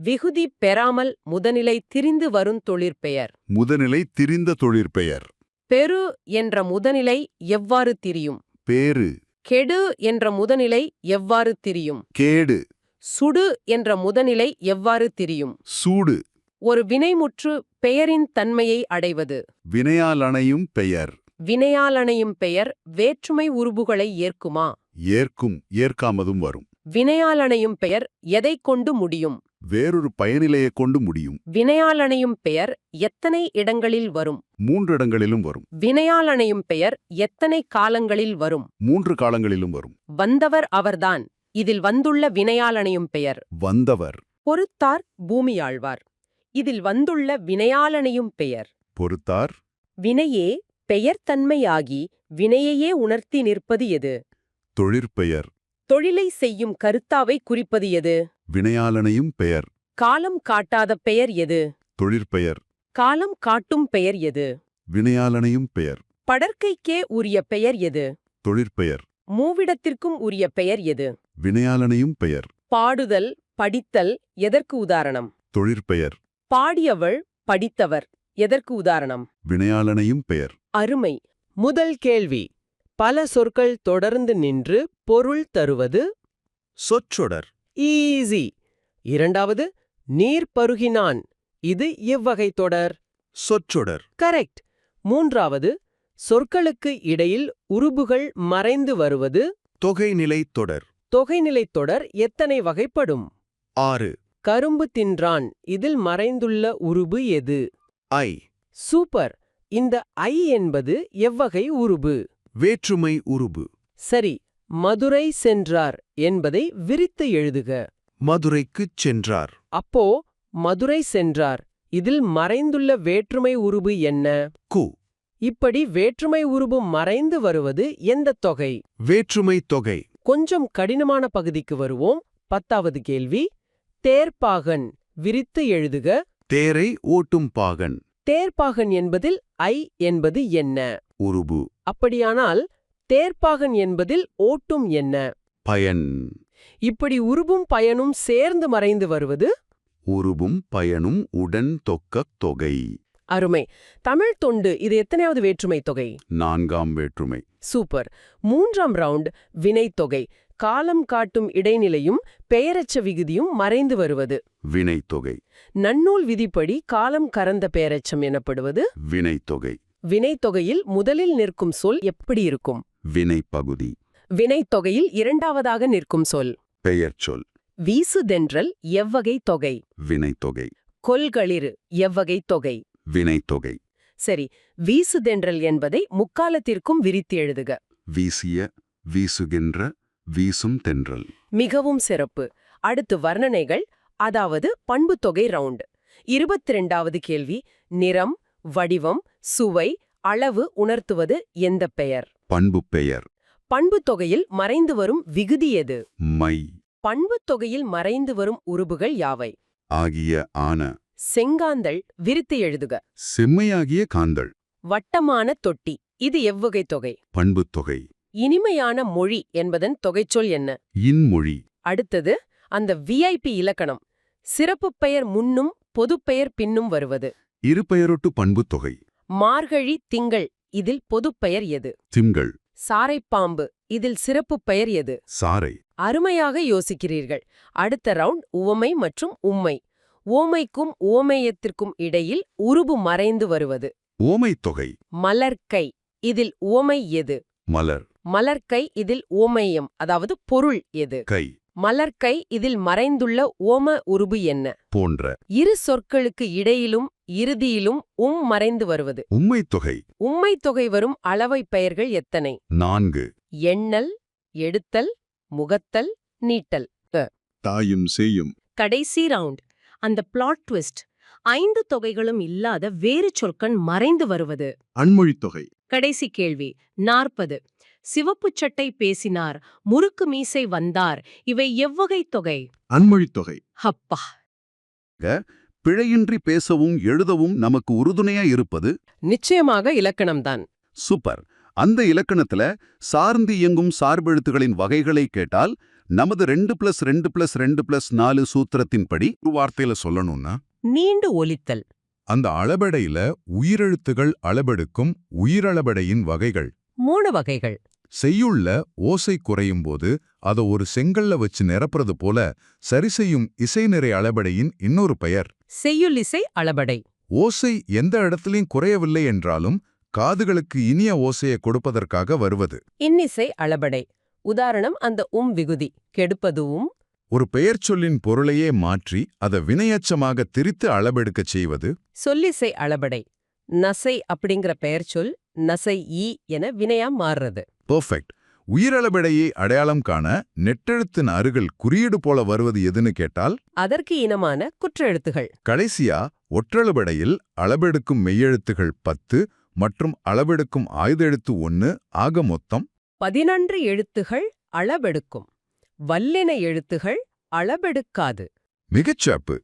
Speaker 1: விகுதி பெறாமல் முதநிலை திரிந்து வரும் தொழிற்பெயர்.
Speaker 2: முதநிலை திரிந்த தொழிற்பெயர்.
Speaker 1: பெரு என்ற முதநிலை எவ்வாறு திரியும்?
Speaker 2: பேறு.
Speaker 1: கெடு என்ற முதநிலை எவ்வாறு திரியும்?
Speaker 2: கேடு.
Speaker 1: சுடு என்ற முதநிலை எவ்வாறு திரியும்?
Speaker 2: சூடு.
Speaker 1: ஒரு வினைமுற்று பெயரின் தன்மையை அடைவது.
Speaker 2: வினையாளனையும் பெயர்.
Speaker 1: வினையாளனையும் பெயர் வேற்றுமை உருபுகளை ஏற்குமா?
Speaker 2: ஏற்கும், ஏற்காமதும் வரும்.
Speaker 1: வினையாளனையும் பெயர் எதைக் கொண்டு முடியும்?
Speaker 2: வேறொரு பயனிலையை கொண்டு முடியும்.
Speaker 1: வினையாளனையும் பெயர் எத்தனை இடங்களில் வரும்?
Speaker 2: 3 இடங்களிலும் வரும்.
Speaker 1: வினையாளனையும் பெயர் எத்தனை காலங்களில் வரும்?
Speaker 2: 3 காலங்களிலும் வரும்.
Speaker 1: வந்தவர் அவர்தான் இதில் வந்துள்ள வினையாளனையும் பெயர்.
Speaker 2: வந்தவர்.
Speaker 1: பொறுத்தார் பூமியாழ்வார் இதில் வந்துள்ள வினையாளனையும் பெயர்.
Speaker 2: பொறுத்தார்.
Speaker 1: வினையே பெயர் தன்மையாகி வினையையே உணர்த்தி நிற்பது எது?
Speaker 2: தொழிற்பெயர்.
Speaker 1: தொழிலை செய்யும் கருத்தாவை குறிப்பது எது?
Speaker 2: வினையாளனையும் பெயர்.
Speaker 1: காலம் காட்டாத பெயர் எது?
Speaker 2: தொழிற்பெயர்.
Speaker 1: காலம் காட்டும் பெயர் எது?
Speaker 2: வினையாளனையும் பெயர்.
Speaker 1: படற்கைக்கே உரிய பெயர் எது?
Speaker 2: தொழிற்பெயர்.
Speaker 1: மூவிடத்திற்கும் உரிய பெயர் எது?
Speaker 2: வினையாளனையும் பெயர்.
Speaker 1: பாடுதல் படித்தல் எதற்கு உதாரணம்?
Speaker 2: தொழிற்பெயர்.
Speaker 1: பாடியவள் படித்தவர் எதற்கு உதாரணம்?
Speaker 2: வினையாளனையும் பெயர்.
Speaker 1: அருமை. முதல் கேள்வி பல சொற்கள் தொடர்ந்து நின்று பொருள் தருவது
Speaker 2: சொற்றொடர்.
Speaker 1: ஈஸி. இரண்டாவது நீர் பருகினான் இது எவ்வகை தொடர்?
Speaker 2: சொற்றொடர்.
Speaker 1: கரெக்ட். மூன்றாவது சொற்களுக்கு இடையில் உருபுகள் மறைந்து வருவது
Speaker 2: தொகைநிலை தொடர்.
Speaker 1: தொகைநிலைத் தொடர் எத்தனை வகைப்படும்?
Speaker 2: 6.
Speaker 1: கரும்பு தின்றான் இதில் மறைந்துள்ள உருபு எது?
Speaker 2: ஐ.
Speaker 1: சூப்பர். இந்த ஐ என்பது எவ்வகை உருபு?
Speaker 2: வேற்றுமை உருபு.
Speaker 1: சரி. மதுரை சென்றார் என்பதை விரித்து எழுதுக.
Speaker 2: மதுரைக்குச் சென்றார்.
Speaker 1: அப்போ மதுரை சென்றார் இதில் மறைந்துள்ள வேற்றுமை உருபு என்ன?
Speaker 2: கு.
Speaker 1: இப்படி வேற்றுமை உருபு மறைந்து வருவது எந்த தொகை?
Speaker 2: வேற்றுமை தொகை.
Speaker 1: கொஞ்சம் கடினமான பகுதிக்கு வருவோம். 10வது கேள்வி தேர்ப்பாகன் விரித்து எழுதுக.
Speaker 2: தேரை ஓட்டும் பாகன்.
Speaker 1: தேர்ப்பாகன் என்பதில் ஐ என்பது என்ன?
Speaker 2: உருபு.
Speaker 1: அப்படியானால் தேர்ப்பாகன் என்பதில் ஓட்டும் என்ன?
Speaker 2: பயன்.
Speaker 1: இப்படி உருபும் பயனும் சேர்ந்து மறைந்து வருவது
Speaker 3: உருபும் பயனும் உடன் தொக்கத் தொகை.
Speaker 1: அருமை. தமிழ் தொண்டு இது எத்தனையாவது வேற்றுமை தொகை?
Speaker 3: 4ஆம் வேற்றுமை.
Speaker 1: சூப்பர். 3ஆம் ரவுண்ட் வினைத்தொகை. காலம் காட்டும் இடைநிலையும் பெயரச்ச விகுதியும் மறைந்து வருவது
Speaker 3: வினைத்தொகை.
Speaker 1: நன்னூல் விதிப்படி காலம் கறந்த பெயரச்சம் எனப்படுவது
Speaker 3: வினைத்தொகை.
Speaker 1: வினைத்தொகையில் முதலில் நிற்கும் சொல் எப்படி இருக்கும்?
Speaker 3: வினைப்பகுதி.
Speaker 1: வினைத்தொகையில் இரண்டாவதாக நிற்கும் சொல்
Speaker 3: பெயர்ச்சொல்.
Speaker 1: வீசுதென்றல் எவ்வகை தொகை?
Speaker 3: வினைத்தொகை.
Speaker 1: கொல்களிறு எவ்வகை தொகை?
Speaker 3: வினைத்தொகை.
Speaker 1: சரி, வீசுதென்றல் என்பதை முக்காலத்திற்கும் விரித்து எழுதுக.
Speaker 3: வீசிய, வீசுகின்ற, வீசும் தென்றல்.
Speaker 1: மிகவும் சிறப்பு. அடுத்து வர்ணனைகள், அதாவது பண்புத்தொகை ரவுண்ட். 22வது கேள்வி. நிறம், வடிவம், சுவை, அளவு உணர்த்துவது எந்த பெயர்?
Speaker 3: பண்புப் பெயர்.
Speaker 1: பண்புத்தொகையில் மறைந்து வரும் விகுதி எது?
Speaker 3: மை.
Speaker 1: பண்புத்தொகையில் மறைந்து வரும் உருபுகள் யாவை?
Speaker 3: ஆகிய ஆன.
Speaker 1: செங்காந்தள் விரித்து எழுதுக.
Speaker 3: செம்மையாகிய காந்தள்.
Speaker 1: வட்டமான தொட்டி இது எவ்வகை தொகை?
Speaker 3: பண்புத் தொகை.
Speaker 1: இனிமையான மொழி என்பதன் தொகைச்சொல் என்ன?
Speaker 3: இன்மொழி.
Speaker 1: அடுத்தது அந்த விஐபி இலக்கணம். சிறப்புப் பெயர் முன்னும் பொதுப்பெயர் பின்னும் வருவது.
Speaker 3: இருபெயரொட்டு பண்புத் தொகை.
Speaker 1: மார்கழி திங்கள் இதில் பொதுப்பெயர் எது?
Speaker 3: திங்கள்.
Speaker 1: சாரைப்பாம்பு இதில் சிறப்புப் பெயர் எது?
Speaker 3: சாரை.
Speaker 1: அருமையாக யோசிக்கிறீர்கள். அடுத்த ரவுண்ட் உவமை மற்றும் உம்மை. ஓமைக்கும் ஓமேயத்திற்கும் இடையில் உருபு மறைந்து வருவது.
Speaker 3: ஓமைத் தொகை.
Speaker 1: மலர்க்கை இதில் உவமை எது?
Speaker 3: மலர்.
Speaker 1: மலர்க்கை இதில் ஓமேயம் அதாவது பொருள் எது?
Speaker 3: கை.
Speaker 1: மலர்க்கை இதில் மறைந்துள்ள ஓம உருபு என்ன?
Speaker 3: போன்ற.
Speaker 1: இரு சொற்களுக்கு இடையிலும் இறுதியிலும் மறைந்து வருவது.
Speaker 3: உம்மைத் தொகை.
Speaker 1: உம்மைத் தொகை வரும் அளவை பெயர்கள் எத்தனை?
Speaker 3: 4.
Speaker 1: எண்ணல், எடுத்தல், முகத்தல், நீட்டல்.
Speaker 3: தாயும் செய்யும்.
Speaker 4: கடைசி ரவுண்ட். அந்த பிளாட் ட்விஸ்ட். 5 தொகைகளும் இல்லாத வேறு சொற்கள் மறைந்து வருவது.
Speaker 3: அன்மொழித் தொகை.
Speaker 4: கடைசி கேள்வி. 40. சிவப்புச் சட்டை பேசினார், முறுக்கு மீசை வந்தார், இவை எவ்வகை தொகை?
Speaker 3: அன்மொழித் தொகை.
Speaker 4: அப்பா.
Speaker 2: பிழையின்றி பேசவும் எழுதவும் நமக்கு உறுதுணையா இருப்பது
Speaker 1: நிச்சயமாக இலக்கணம்தான்.
Speaker 2: சூப்பர். அந்த இலக்கணத்துல சார்ந்து இயங்கும் சார்பெழுத்துகளின் வகைகளை கேட்டால் நமது 2+2+2+4 சூத்திரத்தின்படி ஒரு வார்த்தையில சொல்லணும்னா
Speaker 1: நீண்டு ஒலித்தல்.
Speaker 5: அந்த அளபெடையில உயிரெழுத்துகள் அளபெடுக்கும் உயிரளபெடையின் வகைகள்
Speaker 1: 3 வகைகள்.
Speaker 5: செய்யுள்ள ஓசை குறையும்போது அதை ஒரு செங்கல்ல வச்சு நிரப்புறது போல சரிசெய்யும் இசைநிறை அளபெடையின் இன்னொரு பெயர்.
Speaker 1: செய்யுளிசை அளபடை.
Speaker 5: ஓசை எந்த இடத்திலையும் குறையவில்லை என்றாலும் காதுகளுக்கு இனிய ஓசையை கொடுப்பதற்காக வருவது.
Speaker 1: இன்னிசை அளபடை. உதாரணம் அந்த விகுதி. கெடுப்பதுவும்.
Speaker 5: ஒரு பெயர்ச்சொல்லின் பொருளையே மாற்றி அதை வினையச்சமாக திரித்து அளபெடுக்கச் செய்வது.
Speaker 1: சொல்லிசை அளபடை. நசை அப்படிங்கிற பெயர்ச்சொல் நசை ஈ என வினையா மாறுறது.
Speaker 5: பெர்ஃபெக்ட். உயிரளபெடையை அடையாளம் காண நெட்டெழுத்தின் அருகில் குறியீடு போல வருவது எதுன்னு கேட்டால்
Speaker 1: அதற்கு இனமான குற்றெழுத்துகள்.
Speaker 5: கடைசியா ஒற்றளபெடையில் அளபெடுக்கும் மெய்யெழுத்துகள் 10 மற்றும் அளபெடுக்கும் ஆயுதெழுத்து 1 ஆக மொத்தம்
Speaker 1: 11 எழுத்துகள் அளபெடுக்கும். வல்லின எழுத்துகள் அளபெடுக்காது.
Speaker 5: மிகச்சிறப்பு.